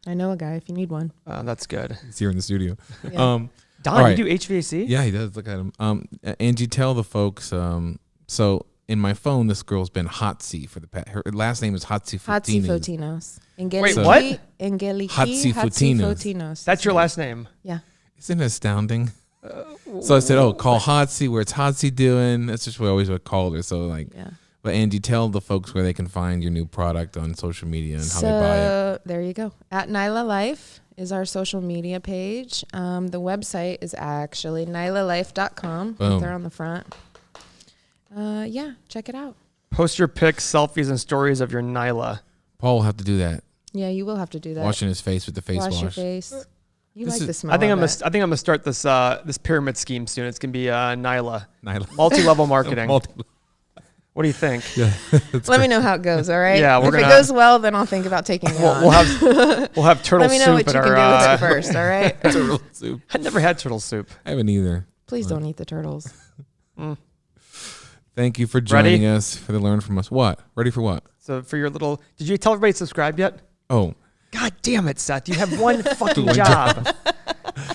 I know a guy if you need one. That's good. He's here in the studio. Yeah. Don, right. You do HVAC? Yeah, he does. Look at him. Angie, tell the folks. So in my phone, this girl's been Hotzi for the past. Her last name is Hotzi Hotzi Fotinos. Wait, what? Hotzi Fotinos. That's your last name? Yeah. Isn't it astounding? So I said, call Hotzi. Where's Hotzi doing? That's just what I always would call her. So yeah. But Angie, tell the folks where they can find your new product on social media and how they buy it. There you go. At Nisla Life is our social media page. The website is actually nislalife.com. Right there on the front. Yeah, check it out. Post your pics, selfies, and stories of your Nisla. Paul will have to do that. Yeah, you will have to do that. Washing his face with the face wash. Wash your face. You like the smell. I think I'm gonna start this pyramid scheme soon. It's gonna be Nisla. Multi-level marketing. What do you think? Yeah, let me know how it goes. All right. Yeah, if it goes well, then I'll think about taking it on. We'll have turtle soup. Let me know what you can do with it first. All right. Turtle soup. I never had turtle soup. I haven't either. Please don't eat the turtles. Thank you for joining us for the Learn From Us. What? Ready for what? So for your little, did you tell everybody to subscribe yet? Oh. God damn it, Seth. You have one fucking job.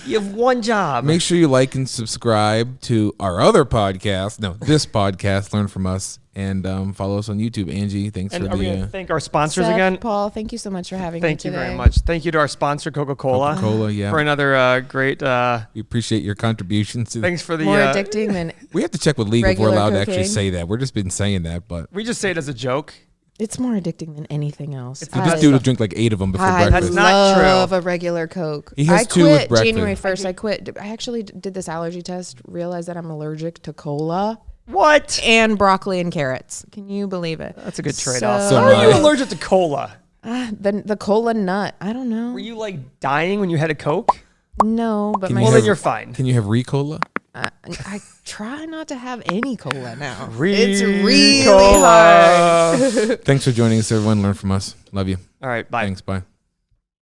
You have one job. Make sure you like and subscribe to our other podcast. No, this podcast, Learn From Us. And follow us on YouTube. Angie, thanks for Are we gonna thank our sponsors Seth, again? Paul, thank you so much for having me Thank you today. very much. Thank you to our sponsor, Coca-Cola. Coca-Cola, yeah. For another great... we appreciate your contributions. Thanks for the... More addicting than we have to check with legal if we're allowed cocaine. to actually say that. We're just been saying that, but... We just say it as a joke. It's more addicting than anything else. This dude will drink like 8 of them before breakfast. That's not true. I love a regular Coke. He has I 2 quit with breakfast. January 1st. I quit. I actually did this allergy test, realized that I'm allergic to cola. What? And broccoli and carrots. Can you believe it? That's a good trade-off. So How are you allergic to cola? The cola nut. I don't know. Were you like dying when you had a Coke? No, but Can my you Well, then you're fine. Can you have Ricola? I try not to have any cola now. Ricola. It's really hard. Thanks for joining us, everyone. Learn from us. Love you. All right, bye. Thanks. Bye.